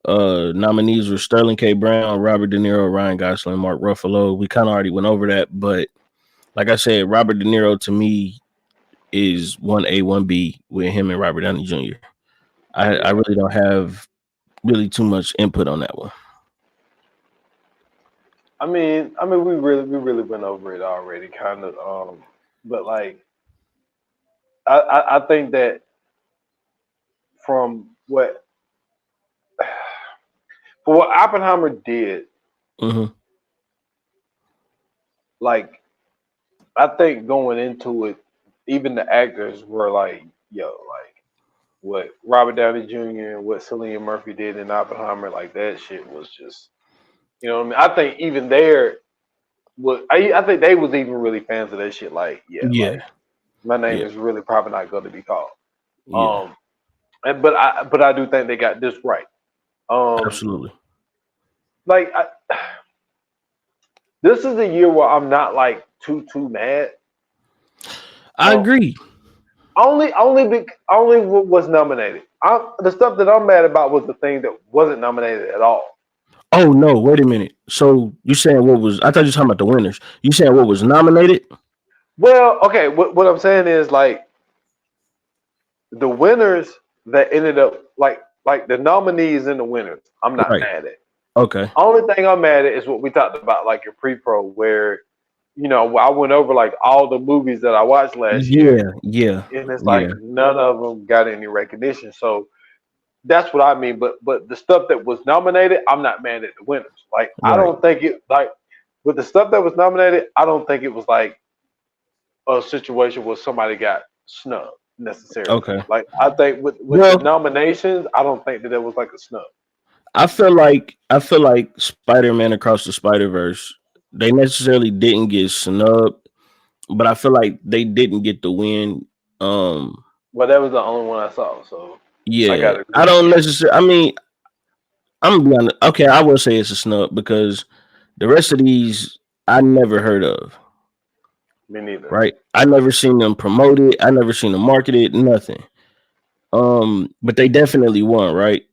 Nominees were Sterling K. Brown, Robert De Niro, Ryan Gosling, Mark Ruffalo. We kind of already went over that, but like I said, Robert De Niro to me is 1A, 1B with him and Robert Downey Jr. I Yeah. really don't have really too much input on that one. I mean, we really went over it already, kind of. But like, I think that from for what Oppenheimer did, Mm-hmm. like, I think going into it, even the actors were like, yo, like what Robert Downey Jr. and what Cillian Murphy did in Oppenheimer, like that shit was just, what I mean. I think even there I think they was even really fans of that shit. Like, yeah, Yeah, like my name yeah, is really probably not going to be called. yeah, Um, but I do think they got this right. Um, absolutely. like this is a year where I'm not like too mad. I Um, agree. only what was nominated. The stuff that I'm mad about was the thing that wasn't nominated at all. Oh no, wait a minute. So you saying what was? I thought you were talking about the winners. You saying what was nominated? Well, okay, what I'm saying is like the winners that ended up like the nominees and the winners. I'm not Right. mad at. Okay. Only thing I'm mad at is what we talked about, like your pre-pro, where I went over like all the movies that I watched last year, Yeah. Yeah. and it's Yeah. like none of them got any recognition. So that's what I mean. But the stuff that was nominated, I'm not mad at the winners. Like I Right. don't think it like with the stuff that was nominated, I don't think it was like a situation where somebody got snubbed. necessarily. Okay. Like I think with the Well, nominations, I don't think that it was like a snub. I feel like Spider-Man Across the Spider-Verse, they necessarily didn't get snubbed, but I feel like they didn't get the win. Um, Well, that was the only one I saw, so I yeah, gotta I agree. don't necessarily. I mean, I'm gonna be honest. Okay, I will say it's a snub because the rest of these I never heard of. Me neither. Right, I never seen them promoted. I never seen them marketed. Nothing. But they definitely won, right?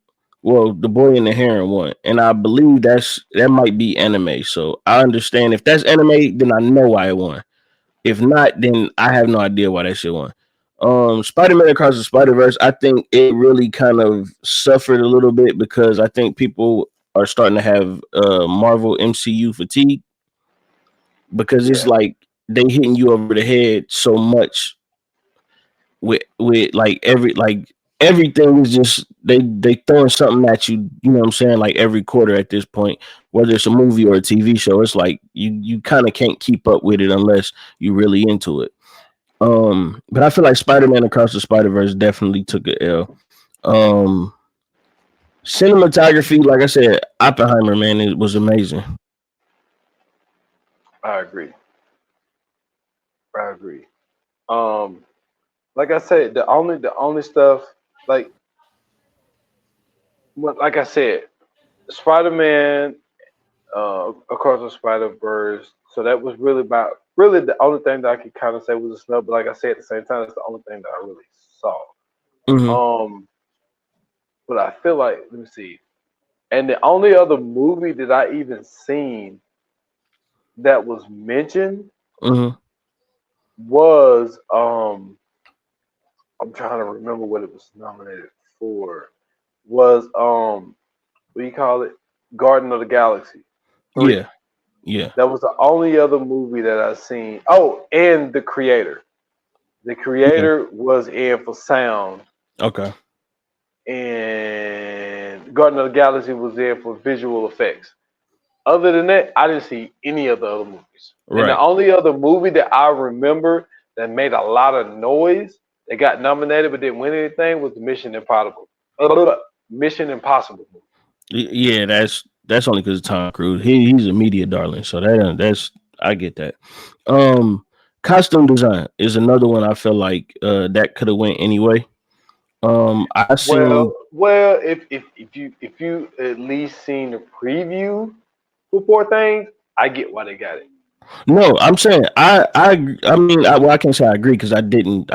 Well, the boy and the heron won, and I believe that might be anime. So I understand if that's anime, then I know why it won. If not, then I have no idea why that shit won. Spider-Man Across the Spider-Verse, I think it really kind of suffered a little bit because I think people are starting to have Marvel MCU fatigue because it's Yeah, like they hitting you over the head so much with like everything is just they throwing something at you, you know what I'm saying, like every quarter at this point, whether it's a movie or a TV show. It's like you kind of can't keep up with it unless you really into it. But I feel like Spider-Man Across the Spider-Verse definitely took a L. um Cinematography, like I said, Oppenheimer, man, it was amazing. I agree. I agree. Um, like I said, the only stuff like like I said, Spider Man, Across the Spider Verse. So that was really the only thing that I could kind of say was a snub. But like I said, at the same time, it's the only thing that I really saw. Hmm. Um, but I feel like let me see. And the only other movie that I even seen that was mentioned Hmm. was I'm trying to remember what it was nominated for. Was what do you call it? Garden of the Galaxy 3. Yeah, yeah. That was the only other movie that I seen. Oh, and The Creator. The Yeah. Creator was in for sound, Okay. and Garden of the Galaxy was in for visual effects. Other than that, I didn't see any of the other movies. And the Right. only other movie that I remember that made a lot of noise, that got nominated but didn't win anything, was the Mission Impossible. Mission Impossible movie. Yeah, that's only because of Tom Cruise. He's a media darling, so that's I get that. Um, Costume design is another one I feel like that could have went anyway. I Well, seen well, if you at least seen the preview for Poor Things, I get why they got it. no, I'm saying I mean well, I can't say I agree because I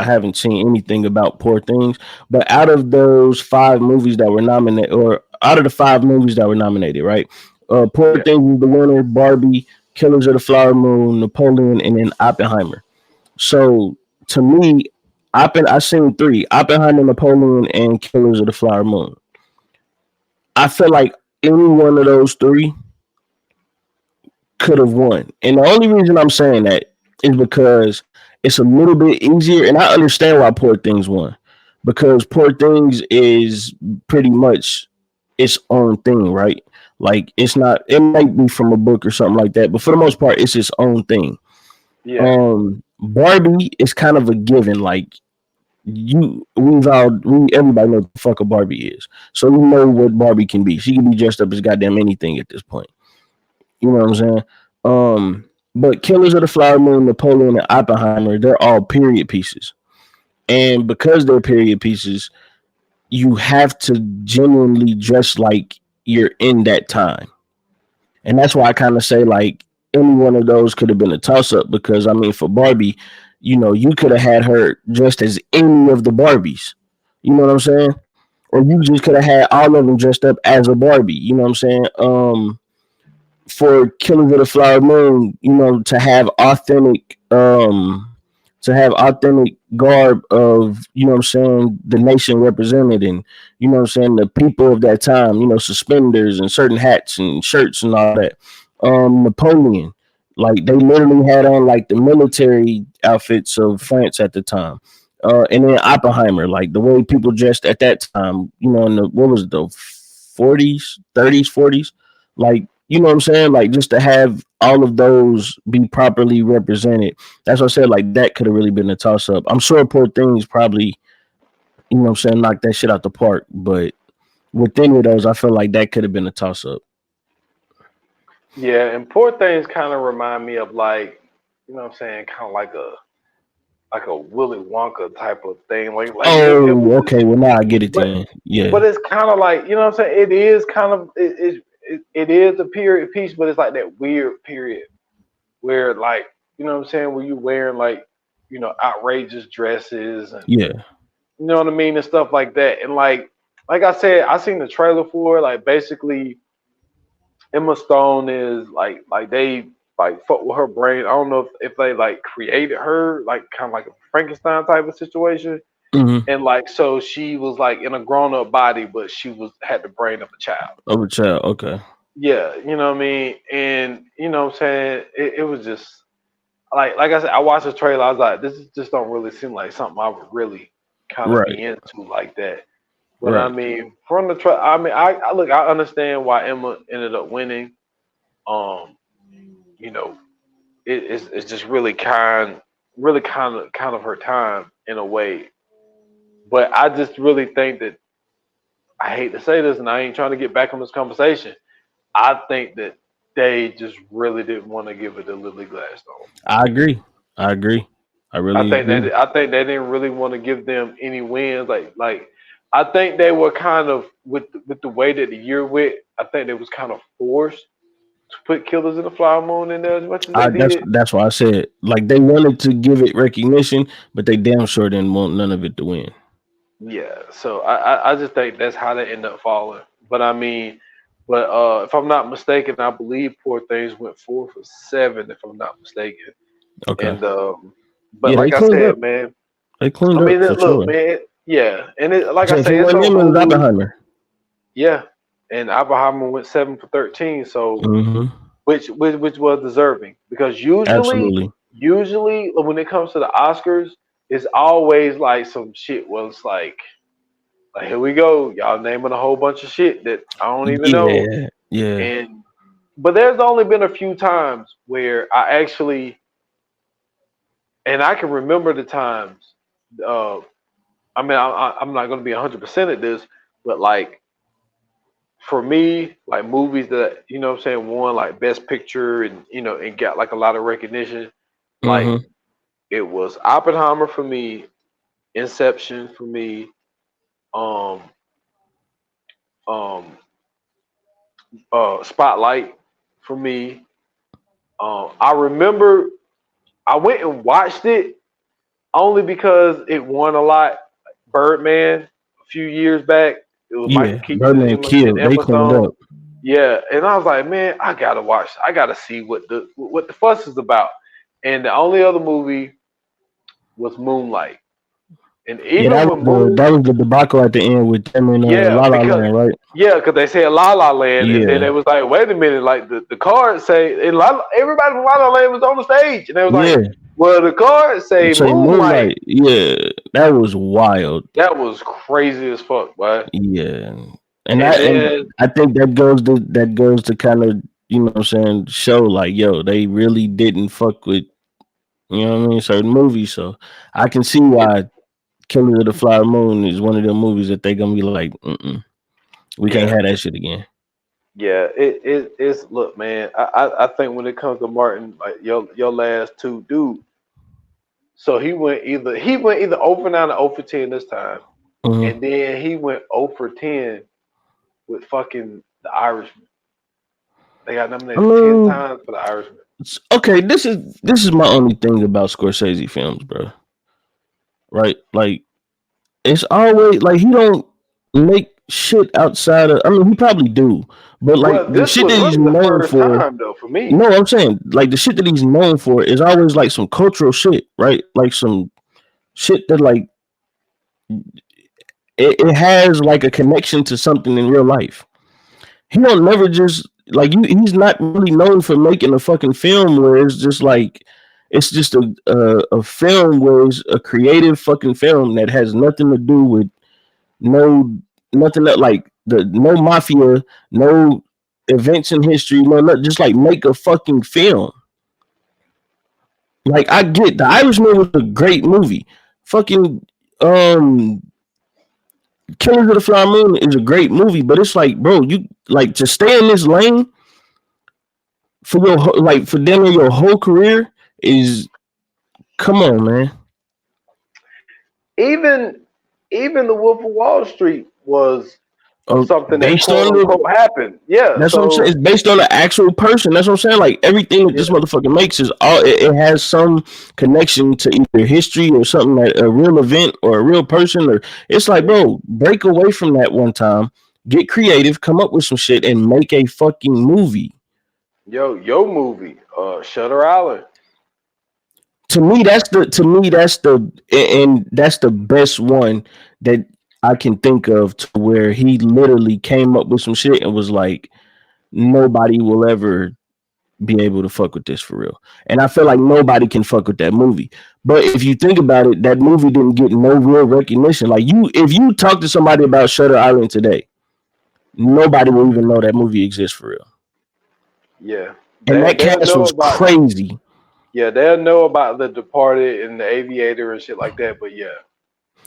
haven't seen anything about Poor Things. But out of those five movies that were nominated, or out of the five movies that were nominated, right? Poor Yeah. Things was the winner. Barbie, Killers of the Flower Moon, Napoleon, and then Oppenheimer. So to me, I seen three: Oppenheimer, Napoleon, and Killers of the Flower Moon. I feel like any one of those three could have won, and the only reason I'm saying that is because it's a little bit easier, and I understand why Poor Things won, because Poor Things is pretty much its own thing, right? Like it's not. It might be from a book or something like that, but for the most part, it's its own thing. Yeah. Barbie is kind of a given. Like we everybody knows what the fuck a Barbie is. So we know what Barbie can be. She can be dressed up as goddamn anything at this point. You know what I'm saying? But Killers of the Flower Moon, Napoleon, and Oppenheimer, they're all period pieces. And because they're period pieces, you have to genuinely dress like you're in that time. And that's why I kind of say like any one of those could have been a toss up because I mean for Barbie, you could have had her dressed as any of the Barbies. You know what I'm saying? Or you just could have had all of them dressed up as a Barbie. You know what I'm saying? For Killers of the Flower Moon, to have authentic garb of, you know what I'm saying, the nation represented and you know what I'm saying, the people of that time, suspenders and certain hats and shirts and all that. Napoleon, like they literally had on like the military outfits of France at the time. And then Oppenheimer, like the way people dressed at that time, in the what was it, the 40s, 30s, 40s, like you know what I'm saying? Like just to have all of those be properly represented. That's what I said. Like that could have really been a toss up. I'm sure Poor Things probably, you know what I'm saying, knocked that shit out the park. But with any of those, I feel like that could have been a toss up. Yeah, and Poor Things kind of remind me of like, you know what I'm saying, kind of like a Willy Wonka type of thing. Like Oh, okay. Well, now I get it but then. Yeah. but it's kind of like, you know what I'm saying. It is kind of it is a period piece, but it's like that weird period where like, you know what I'm saying, where you wearing like, you know, outrageous dresses and Yeah. you know what I mean and stuff like that. And like I said, I seen the trailer for it. Like basically, Emma Stone is like they like fuck with her brain. I don't know if they like created her like kind of like a Frankenstein type of situation. Mm-hmm. And like so she was like in a grown up body, but she was had the brain of a child. Over child. Okay. Yeah, you know what I mean? And you know what I'm saying? It was just like I said, I watched the trailer, I was like, just don't really seem like something I would really kind of Right. be into like that. But I Right. mean, from the I mean, I look, I understand why Emma ended up winning. Um, you know, it's just really kind of her time in a way. But I just really think that I hate to say this, and I ain't trying to get back on this conversation. I think that they just really didn't want to give it to Lily Gladstone. I agree. I agree. I really agree. I think they didn't really want to give them any wins. Like I think they were kind of with the way that the year went. I think they was kind of forced to put Killers of the Flower Moon in there as much as they did. That's why I said like they wanted to give it recognition, but they damn sure didn't want none of it to win. Yeah, so I just think that's how they end up falling. But I mean, but if I'm not mistaken, I believe Poor Things went 4 for 7, if I'm not mistaken. Okay. And but Yeah, they like I cleaned up. said, man, They I cleaned up mean, for look, sure. man, yeah, and like I So if it say, it's wasn't on him, it was Hulu. Oppenheimer. Yeah, and Oppenheimer went 7 for 13, so Mm-hmm. which was deserving because usually Absolutely. usually when it comes to the Oscars, it's always like some shit. Well, it's like here we go, y'all naming a whole bunch of shit that I don't even know. Yeah. Yeah. And but there's only been a few times where I actually, and I can remember the times. Uh, I mean, I'm not going to be 100% at this, but like for me, like movies that you know what I'm saying won like Best Picture and you know and got like a lot of recognition. Like Mm-hmm. it was Oppenheimer for me, Inception for me, um, um, Spotlight for me. I remember I went and watched it only because it won a lot. Birdman a few years back. It was Michael Yeah. Keaton Birdman and killed. They Emma cleaned Stone. up. Yeah, and I was like, man, I gotta watch. I gotta see what the fuss is about. And the only other movie was Moonlight. And Yeah, even with that was the debacle at the end with them and yeah, La La Land, right? because they said La La Land, and then Yeah. it was like, wait a minute, like the cards say, and everybody from La La Land was on the stage, and they was like, Yeah. well, the cards say Say Moonlight. Moonlight. Yeah. That was wild. That was crazy as fuck, boy. Yeah. And And then I think that goes to kind of, you know what I'm saying, show like, yo, they really didn't fuck with, you know what I mean, certain movies. So I can see and why Killer of the Flower Moon is one of them movies that they gonna be like, we can't yeah, have that shit again. yeah, it's look, man. I think when it comes to Martin, like your last two, dude. So he went either 0 for 9 or 0 for 10 this time, Mm-hmm. and then he went 0 for 10 with fucking The Irishman. They got I nominated 10 mean, times for The Irishman. okay, this is my only thing about Scorsese films, bro. Right? Like it's always like he don't make shit outside of. I mean, he probably do, but like Well, the this shit was that he's really the known first for. time though for me. No, I'm saying like the shit that he's known for is always like some cultural shit, right? Like some shit that like it has like a connection to something in real life. He don't never just like you. He's not really known for making a fucking film where it's just like it's just a film where it's a creative fucking film that has nothing to do with no nothing that like the no mafia, no events in history. No, not just like make a fucking film. Like I get The Irishman was a great movie. Fucking Killers of the Flower Moon is a great movie, but it's like, bro, you like to stay in this lane for your like for them in your whole career is come on, man. Even the Wolf of Wall Street was something that based quote on unquote happened. Yeah, that's so what I'm saying. It's based on an actual person. That's what I'm saying. Like everything that this motherfucker makes is all it has some connection to either history or something like a real event or a real person. Or it's like, bro, break away from that one time, get creative, come up with some shit, and make a fucking movie. your movie, Shutter Island. To me, that's the and that's the best one that I can think of to where he literally came up with some shit and was like, nobody will ever be able to fuck with this for real. And I feel like nobody can fuck with that movie. But if you think about it, that movie didn't get no real recognition. Like if you talk to somebody about Shutter Island today, nobody will even know that movie exists for real. Yeah. And that cast was crazy. Yeah, they'll know about The Departed and The Aviator and shit like that, but yeah.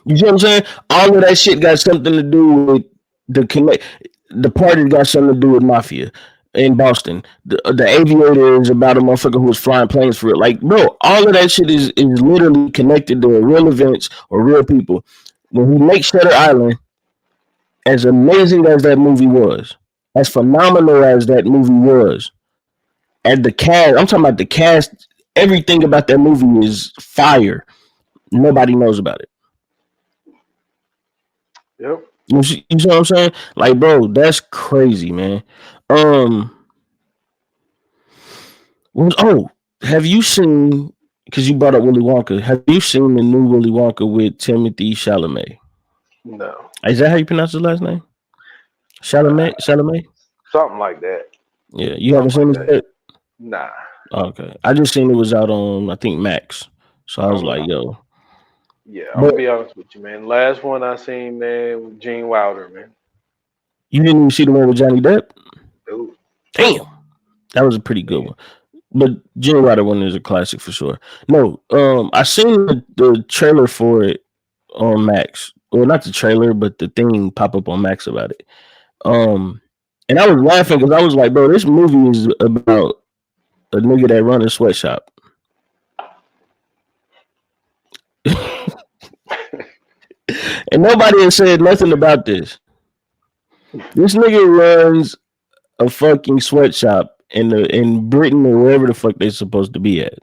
You see what I'm saying? All of that shit got something to do with the connect. The party got something to do with mafia in Boston. The Aviator is about a motherfucker who was flying planes for it. Like, bro, all of that shit is literally connected to real events or real people. When he makes Shutter Island, as amazing as that movie was, as phenomenal as that movie was, and the cast, I'm talking about the cast, everything about that movie is fire. Nobody knows about it. Yep. You see what I'm saying? Like, bro, that's crazy, man. Have you seen? Because you brought up Willy Wonka. Have you seen the new Willy Wonka with Timothy Chalamet? No. Is that how you pronounce his last name? Chalamet? Something like that. Yeah, you haven't seen it yet? Nah. Okay, I just seen it was out on I think Max, so I was like, yo. Yeah, I'm gonna be honest with you, man. Last one I seen, man, was Gene Wilder, man. You didn't even see the one with Johnny Depp? Nope. Damn, that was a pretty good one. But Gene Wilder one is a classic for sure. No, I seen the trailer for it on Max. Well, not the trailer, but the thing pop up on Max about it. And I was laughing because I was like, bro, this movie is about a nigga that run a sweatshop. And nobody has said nothing about this. This nigga runs a fucking sweatshop in Britain or wherever the fuck they're supposed to be at.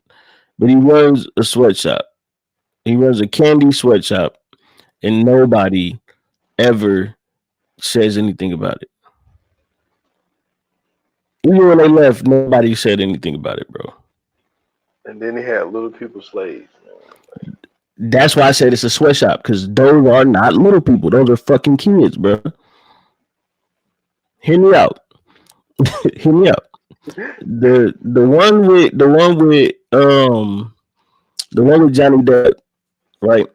But he runs a sweatshop. He runs a candy sweatshop, and nobody ever says anything about it. Even when they left, nobody said anything about it, bro. And then he had little people slaves. That's why I said it's a sweatshop, because those are not little people. Those are fucking kids, bro. Hear me out. Hear me out. The one with Johnny Depp, right?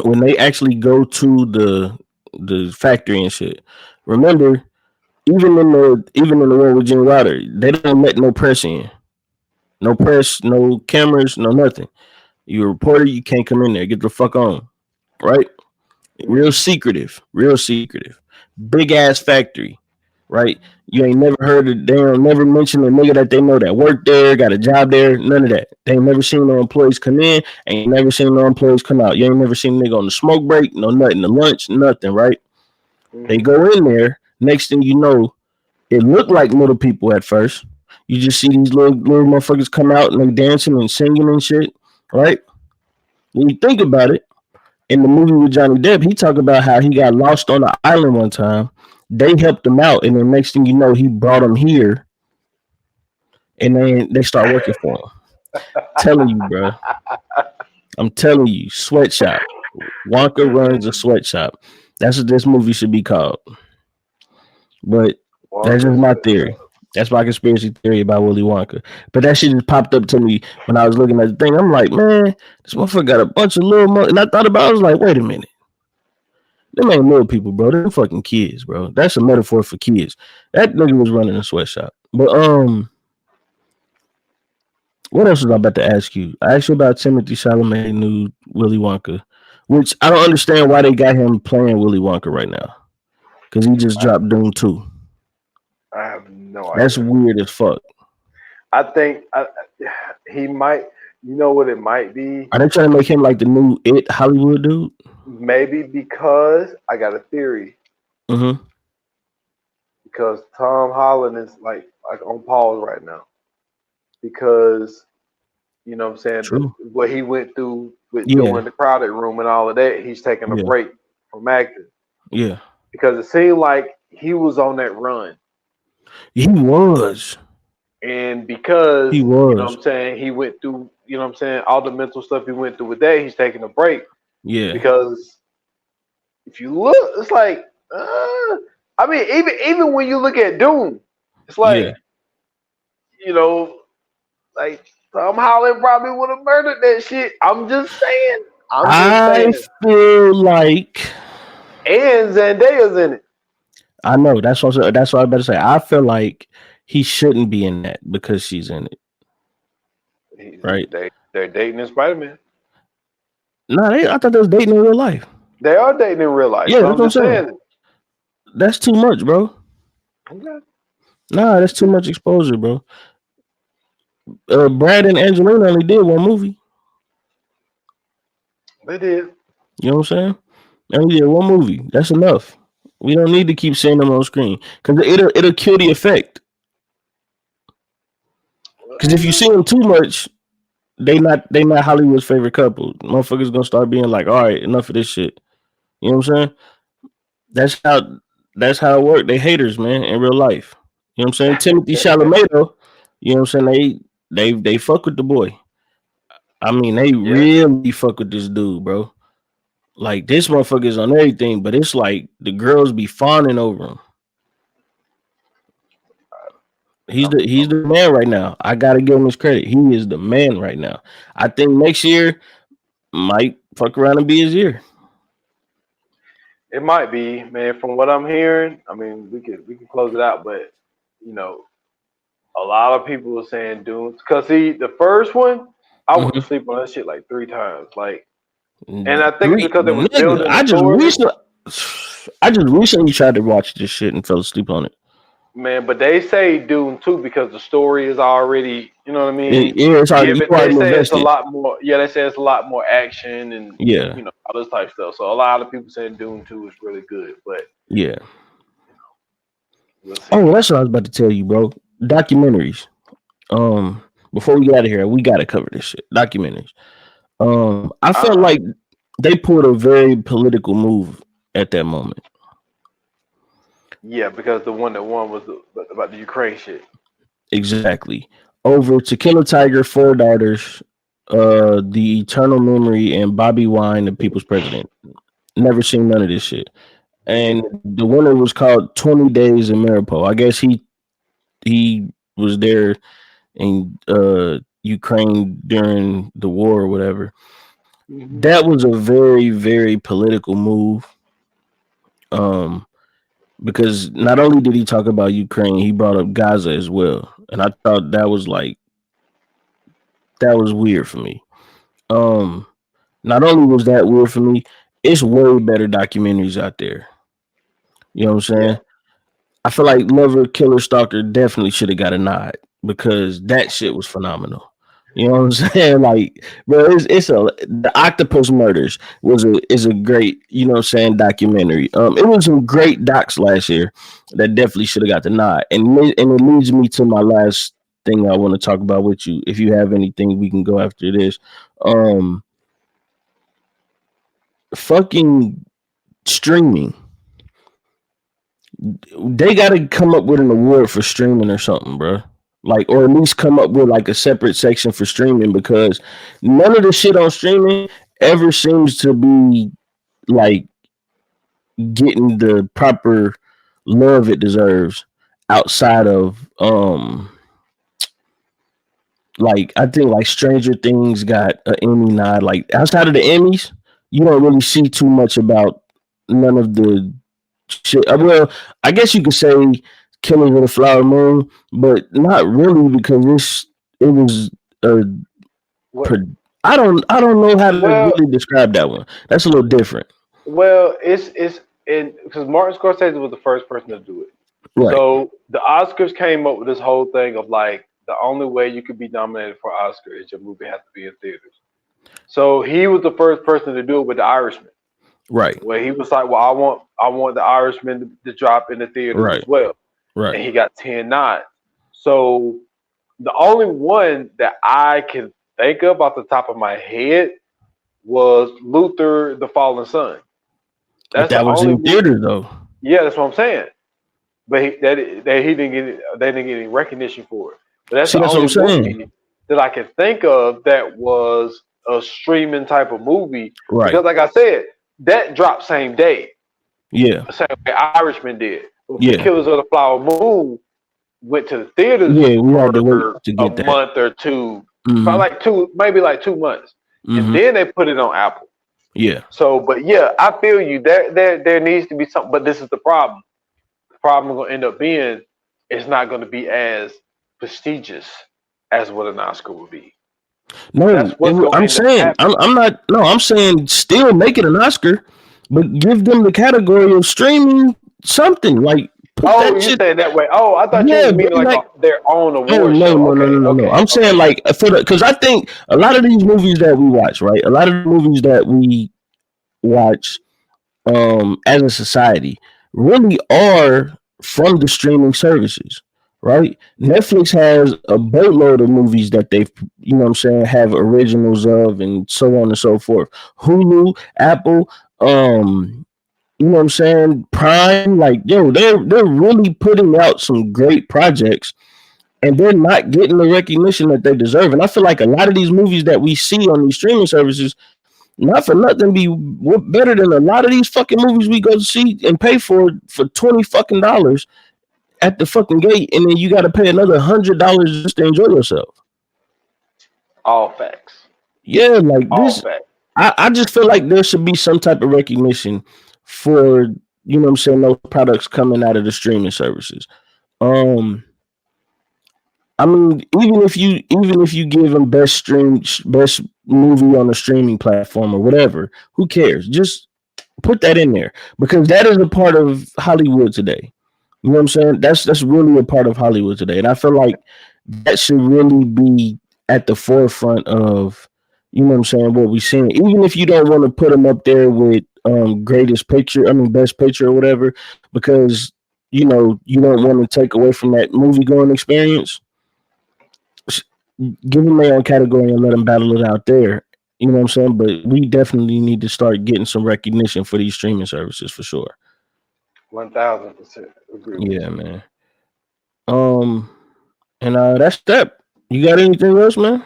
When they actually go to the factory and shit. Remember, even in the one with Gene Wilder, they don't let no press in. No press, no cameras, no nothing. You're a reporter, you can't come in there. Get the fuck on. Right? Real secretive. Big ass factory. Right? You ain't never heard of, they don't never mention a nigga that they know that worked there, got a job there, none of that. They ain't never seen no employees come in, ain't never seen no employees come out. You ain't never seen a nigga on the smoke break, no nothing, the lunch, nothing, right? Mm-hmm. They go in there, next thing you know, it looked like little people at first. You just see these little motherfuckers come out and they dancing and singing and shit, right? When you think about it, in the movie with Johnny Depp, he talked about how he got lost on the island one time. They helped him out, and then next thing you know, he brought him here, and then they start working for him. Telling you, bro. I'm telling you, sweatshop. Wonka runs a sweatshop. That's what this movie should be called. But that's just my theory. That's my conspiracy theory about Willy Wonka. But that shit just popped up to me when I was looking at the thing. I'm like, man, this motherfucker got a bunch of little money. And I thought about it, I was like, wait a minute. Them ain't little people, bro. Them fucking kids, bro. That's a metaphor for kids. That nigga was running a sweatshop. But what else was I about to ask you? I asked you about Timothy Chalamet new Willy Wonka, which I don't understand why they got him playing Willy Wonka right now. Because he just dropped Doom 2. I have no That's idea. weird as fuck. I think he might. You know what it might be? Are they trying to make him like the new It Hollywood dude? Maybe because I got a theory. Mm-hmm. Because Tom Holland is like on pause right now. Because you know what I'm saying, True. what he went through with Yeah. doing the crowded room and all of that, he's taking a Yeah. break from acting. Yeah. Because it seemed like he was on that run. He was. And because, He you know what was. I'm saying, he went through, you know what I'm saying, all the mental stuff he went through with that, he's taking a break. Yeah. Because if you look, it's like, I mean, even when you look at Doom, it's like, Yeah. you know, like Tom Holland probably would have murdered that shit. I'm just saying. I feel like And Zendaya's in it. I know that's what I better say. I feel like he shouldn't be in that because she's in it. Right? They're dating in Spider-Man. Nah, I thought they was dating in real life. They are dating in real life. Yeah, so that's I'm what I'm just saying. saying. That's too much, bro. Okay. Nah, that's too much exposure, bro. Brad and Angelina only did one movie. They did. You know what I'm saying? They only did one movie. That's enough. We don't need to keep seeing them on screen because it'll kill the effect. Because if you see them too much, they not Hollywood's favorite couple. Motherfuckers gonna start being like, all right, enough of this shit. You know what I'm saying? That's how it works. They haters, man, in real life. You know what I'm saying? Timothy Chalamet, though, you know what I'm saying? They fuck with the boy. I mean, they really fuck with this dude, bro. Like this motherfucker is on everything, but it's like the girls be fawning over him. He's the man right now. I gotta give him his credit. He is the man right now. I think next year might fuck around and be his year. It might be, man. From what I'm hearing, I mean, we can close it out, but you know, a lot of people are saying Dune. Cause see, the first one, I went to sleep on that shit like 3 times. Like, and I think it's because it was building the story. I just recently tried to watch this shit and fell asleep on it. Man, but they say Dune 2 because the story is already, you know what I mean? It's already, but they say it's a lot more. Yeah, they say it's a lot more action and you know all this type of stuff. So a lot of people saying Dune 2 is really good, but yeah. We'll see. Oh, that's what I was about to tell you, bro. Documentaries. Before we get out of here, we gotta cover this shit. Documentaries. I felt like they pulled a very political move at that moment. Yeah, because the one that won was about the Ukraine shit. Exactly. Over To Kill a Tiger, Four Daughters, The Eternal Memory, and Bobby Wine, the People's President. Never seen none of this shit. And the winner was called 20 Days in Mariupol. I guess he was there in Ukraine during the war or whatever. That was a very, very political move. Because not only did he talk about Ukraine, he brought up Gaza as well. And I thought that was weird for me. Not only was that weird for me, it's way better documentaries out there. You know what I'm saying? Yeah. I feel like Lover, Killer, Stalker definitely should have got a nod because that shit was phenomenal. You know what I'm saying? Like, bro, the Octopus Murders is a great, you know what I'm saying, documentary. It was some great docs last year that definitely should have got the nod. And it leads me to my last thing I want to talk about with you. If you have anything, we can go after this. Fucking streaming. They got to come up with an award for streaming or something, bro. Like, or at least come up with like a separate section for streaming because none of the shit on streaming ever seems to be like getting the proper love it deserves outside of like I think like Stranger Things got an Emmy nod. Like outside of the Emmys, you don't really see too much about none of the shit. Well, I guess you could say Killers of the Flower Moon, but not really because it was a. What? I don't know how to Well, really describe that one. That's a little different. it's and because Martin Scorsese was the first person to do it. Right. So the Oscars came up with this whole thing of like the only way you could be nominated for Oscar is your movie has to be in theaters. So he was the first person to do it with The Irishman, Right. where he was like, "Well, I want The Irishman to drop in the theaters Right. as well," and Right. he got 10 nods. So the only one that I can think of off the top of my head was Luther, The Fallen Son. But That's the that was only in movie. theater though. Yeah, that's what I'm saying. But he didn't get they didn't get any recognition for it. But that's See, the that's what only I'm saying. movie that I can think of that was a streaming type of movie. Right. Because like I said, that dropped same day, Yeah. the same way Irishman did. But for Yeah. Killers of the Flower Moon went to the theaters Yeah. We had for to wait to a get that. month or two, Mm-hmm. probably like maybe like 2 months, and Mm-hmm. then they put it on Apple. Yeah. So, but yeah, I feel you. There needs to be something, but this is the problem. The problem going to end up being it's not going to be as prestigious as what an Oscar would be. That's No, what's going to I'm end up saying happening. I'm not. No, I'm saying still make it an Oscar, but give them the category of streaming something like put Oh, that you shit. saying that way? Oh, I thought you Yeah, was bring meaning like like. their own Oh award no show. no no no Okay, no no! okay, I'm saying okay. like because I think a lot of these movies that we watch, right? A lot of the movies that we watch as a society really are from the streaming services, right? Netflix has a boatload of movies that they've, you know what I'm saying, have originals of and so on and so forth. Hulu, Apple, you know what I'm saying, Prime, like yo, they're really putting out some great projects and they're not getting the recognition that they deserve. And I feel like a lot of these movies that we see on these streaming services not for nothing be better than a lot of these fucking movies we go to see and pay for $20 fucking dollars at the fucking gate, and then you got to pay another $100 just to enjoy yourself. All facts. Yeah, like All this. facts. I just feel like there should be some type of recognition for you know what I'm saying those products coming out of the streaming services. Um, I mean, even if you give them best movie on a streaming platform or whatever, who cares? Just put that in there because that is a part of Hollywood today. You know what I'm saying? That's really a part of Hollywood today, and I feel like that should really be at the forefront of you know what I'm saying what we seeing. Even if you don't want to put them up there with greatest picture, I mean best picture or whatever, because you know you don't want to take away from that movie going experience. Give them their own category and let them battle it out there. You know what I'm saying? But we definitely need to start getting some recognition for these streaming services for sure. 1000% agree with Yeah, you. man. Um, and that's that. You got anything else, man?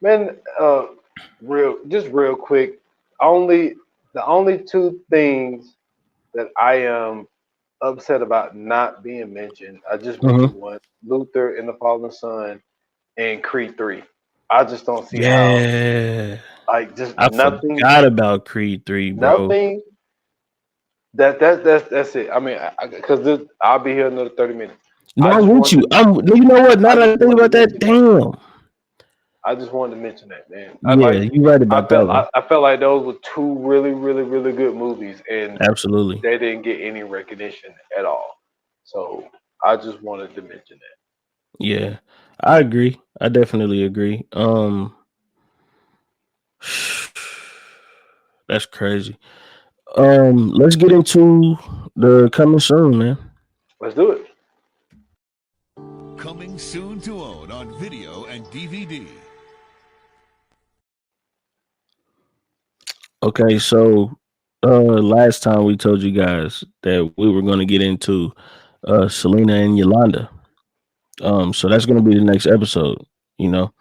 Man, real quick. Only the only two things that I am upset about not being mentioned. I just mentioned Mm-hmm. one: Luther and the Fallen Son and Creed 3. I just don't see how, Yeah, like, just I forgot about Creed 3, bro. nothing. That's it. I mean, because I'll be here another 30 minutes. No, I I'm just with wanted you. to, You know what? Now I that just I think wanted to about that, mention that. damn. I just wanted to mention that, man. Yeah, you right I about that felt, one. I felt like those were two really, really, really good movies, and Absolutely. they didn't get any recognition at all. So I just wanted to mention that. Yeah, I agree. I definitely agree. That's crazy. Let's get into the coming soon, man. Let's do it. Coming soon to own on video and DVD. Okay, so last time we told you guys that we were going to get into Selena and Yolanda. So that's going to be the next episode. You know,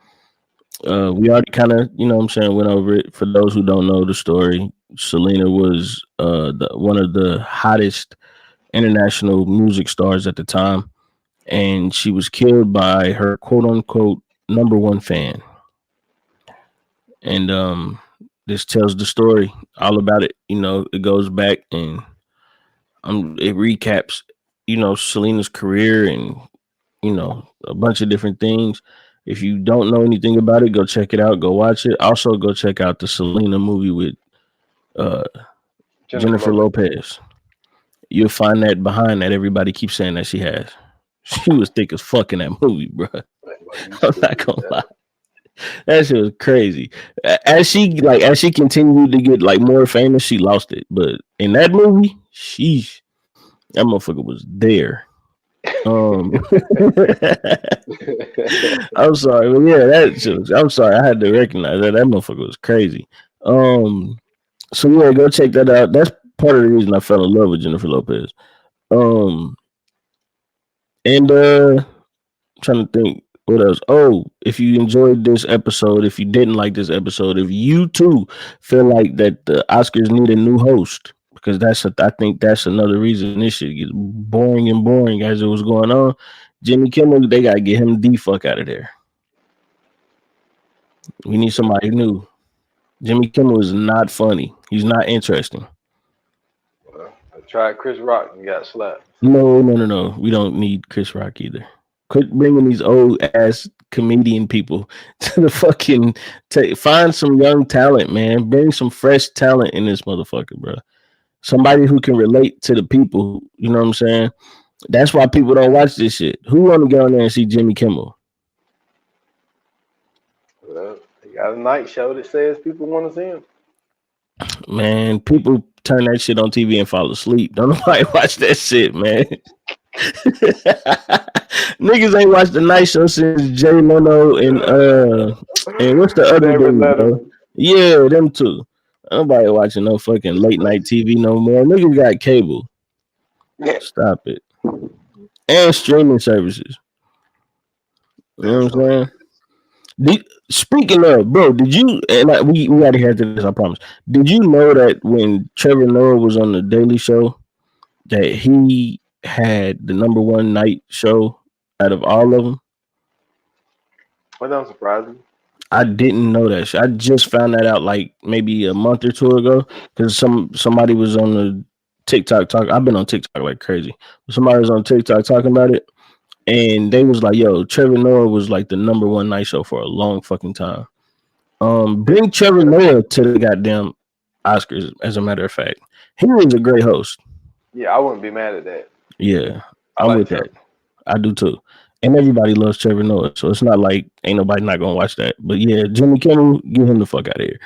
we already kind of, you know what I'm saying, went over it. For those who don't know the story, Selena was one of the hottest international music stars at the time, and she was killed by her quote unquote number one fan. And This tells the story all about it. It goes back and it recaps, Selena's career and a bunch of different things. If you don't know anything about it, go check it out. Go watch it. Also, go check out the Selena movie with uh, Jennifer Lopez. You'll find that behind that everybody keeps saying that she has. She was thick as fuck in that movie, bro. I'm not gonna lie. That shit was crazy. As she continued to get like more famous, she lost it. But in that movie, that motherfucker was there. I'm sorry, but yeah, I'm sorry, I had to recognize that motherfucker was crazy. So yeah, go check that out. That's part of the reason I fell in love with Jennifer Lopez. Um, and trying to think what else. Oh, if you enjoyed this episode, if you didn't like this episode, if you too feel like that the Oscars need a new host, because I think that's another reason this shit gets boring and boring as it was going on. Jimmy Kimmel, they gotta get him the fuck out of there. We need somebody new. Jimmy Kimmel is not funny. He's not interesting. Well, I tried Chris Rock and got slapped. No. We don't need Chris Rock either. Quit bringing these old ass comedian people to the fucking. Find some young talent, man. Bring some fresh talent in this motherfucker, bro. Somebody who can relate to the people. You know what I'm saying? That's why people don't watch this shit. Who want to go in there and see Jimmy Kimmel? Well, he got a night show that says people want to see him. Man, people turn that shit on TV and fall asleep. Don't nobody watch that shit, man. Niggas ain't watched the night show since Jay Leno and what's the other dude, bro? Yeah, them two. Nobody watching no fucking late night TV no more. Niggas got cable. Stop it. And streaming services. You know what I'm saying? Speaking of, bro, did you we gotta hear this, I promise. Did you know that when Trevor Noah was on the Daily Show that he had the number one night show out of all of them? Well, that surprised me. I didn't know that shit. I just found that out like maybe a month or two ago because somebody was on the TikTok talk. I've been on TikTok like crazy. Somebody was on TikTok talking about it, and they was like, "Yo, Trevor Noah was like the number one night show for a long fucking time." Bring Trevor Noah to the goddamn Oscars. As a matter of fact, he was a great host. Yeah, I wouldn't be mad at that. Yeah, I'm with that. I do too. And everybody loves Trevor Noah, so it's not like ain't nobody not gonna watch that. But yeah, Jimmy Kimmel, get him the fuck out of here.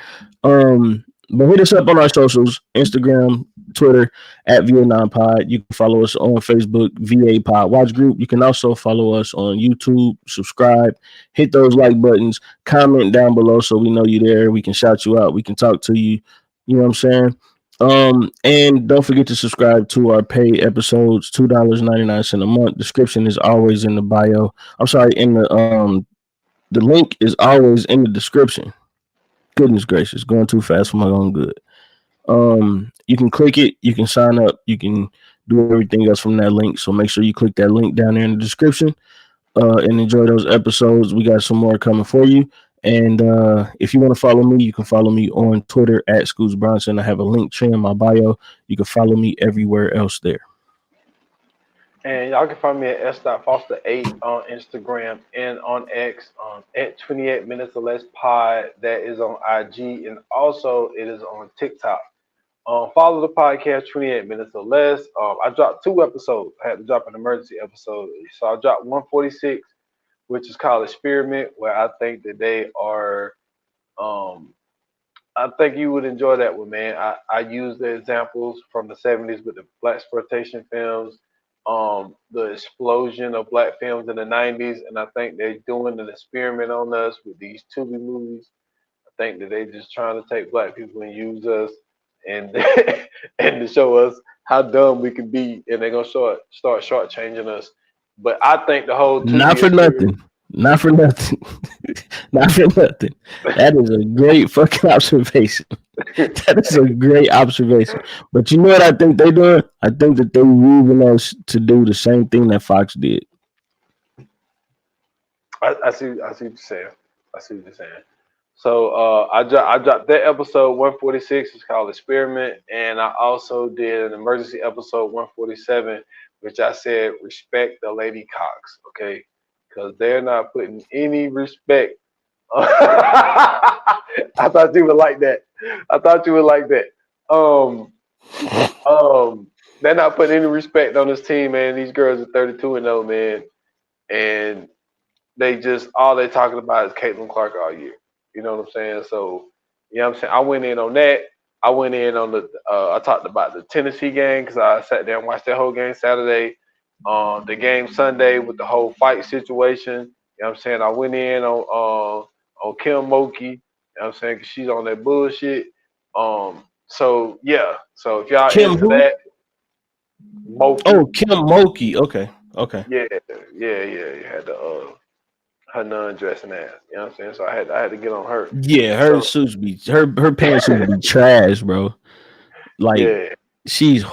But hit us up on our socials, Instagram, Twitter, at Vietnam Pod. You can follow us on Facebook, VA Pod Watch Group. You can also follow us on YouTube, subscribe, hit those like buttons, comment down below so we know you're there. We can shout you out. We can talk to you. You know what I'm saying? And don't forget to subscribe to our paid episodes, $2.99 a month. Description is always in the bio. I'm sorry, in the link is always in the description. Goodness gracious, going too fast for my own good. You can click it, you can sign up, you can do everything else from that link. So make sure you click that link down there in the description and enjoy those episodes. We got some more coming for you. And if you want to follow me, you can follow me on Twitter at Scoots Bronson. I have a link tree in my bio. You can follow me everywhere else there. And y'all can find me at s.foster8 on Instagram and on X at 28 minutes or less pod. That is on IG, and also it is on TikTok. Follow the podcast 28 minutes or less. I dropped 2 episodes. I had to drop an emergency episode, so I dropped 146, which is called Experiment, where I think that they are. I think you would enjoy that one, man. I use the examples from the 70s with the blaxploitation films, the explosion of black films in the 90s, and I think they're doing an experiment on us with these Tubi movies. I think that they're just trying to take black people and use us and and to show us how dumb we can be, and they're gonna start shortchanging us. But I think the whole Tubi Not for nothing. Not for nothing. Not for nothing. That is a great fucking observation. That is a great observation. But you know what I think they're doing? I think that they're moving us to do the same thing that Fox did. I see what you're saying. So I dropped that episode 146. It's called Experiment, and I also did an emergency episode 147, which I said respect the Lady Cox, okay? Because they're not putting any respect. I thought you would like that. I thought you would like that. They're not putting any respect on this team, man. These girls are 32-0, man, and they just all they talking about is Caitlin Clark all year. You know what I'm saying? So, you know what I'm saying? I went in on that. I went in on I talked about the Tennessee game because I sat there and watched that whole game Saturday. The game Sunday with the whole fight situation. You know what I'm saying? I went in on Kim Mulkey. You know what I'm saying? Because she's on that bullshit. So, yeah. So, if y'all Kim into who? that, Mulkey. Oh, Kim Mulkey. Okay. Yeah. You had to her non-dressing ass. You know what I'm saying? So I had to get on her. Yeah, her suits be her pants suits be trash, bro. Like she's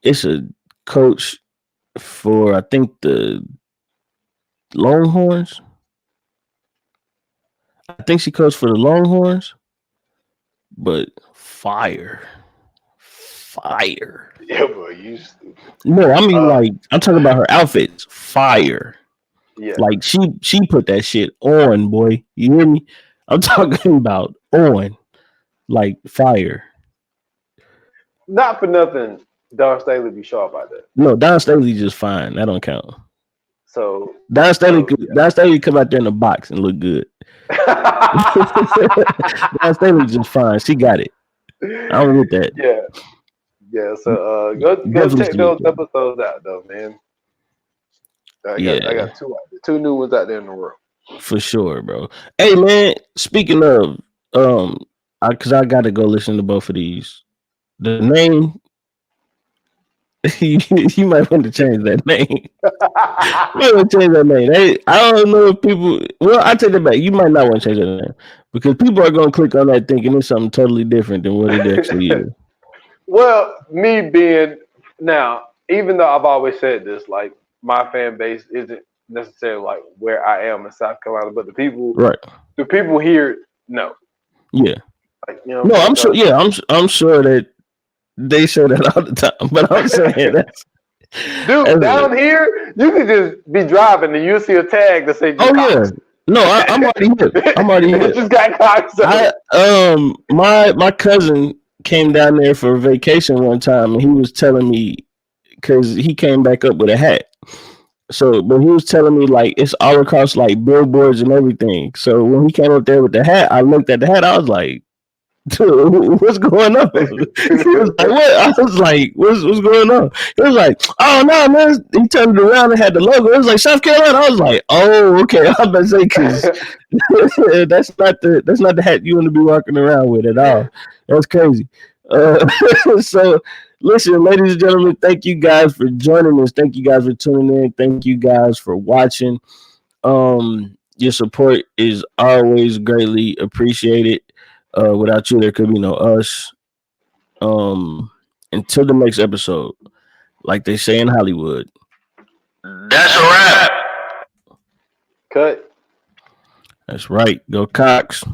it's a coach for I think the Longhorns. I think she coached for the Longhorns, but fire. Yeah, bro, you stupid. No, I mean like I'm talking about her outfits. Fire. Yeah. Like she put that shit on, boy. You hear me? I'm talking about on. Like fire. Not for nothing, Don Staley be sharp about that. No, Don Staley just fine. That don't count. So Don Staley come out there in the box and look good. Don Staley just fine. She got it. I'm with that. Yeah. So go check those episodes out though, man. I got two new ones out there in the world. For sure, bro. Hey man, speaking of because I gotta go listen to both of these. The name you might want to change that name. You might want to change that name. Hey, I don't know if people. Well, I take that back. You might not want to change that name because people are going to click on that thinking it's something totally different than what it actually is. Well, me being now, even though I've always said this, like my fan base isn't necessarily like where I am in South Carolina, but the people here know. Yeah. Like, you know, no, I'm sure. Yeah, I'm sure that they say that all the time. But I'm saying that's. Dude, down here, you can just be driving and you'll see a tag that says, "Oh Cox. Yeah, no, I'm already here. I'm already here." Just got Cox. My cousin came down there for a vacation one time, and he was telling me because he came back up with a hat. So, but he was telling me like it's all across like billboards and everything. So when he came up there with the hat, I looked at the hat. I was like, dude, what's going on? He was like, what? I was like, what's going on? He was like, oh no, man. He turned it around and had the logo. It was like South Carolina. I was like, oh, okay. I was about to say because that's not the hat you want to be walking around with at all. That's crazy. So listen, ladies and gentlemen, thank you guys for joining us. Thank you guys for tuning in. Thank you guys for watching. Your support is always greatly appreciated. Without you, there could be no us. Until the next episode, like they say in Hollywood, that's a wrap. Cut. That's right. Go Cox.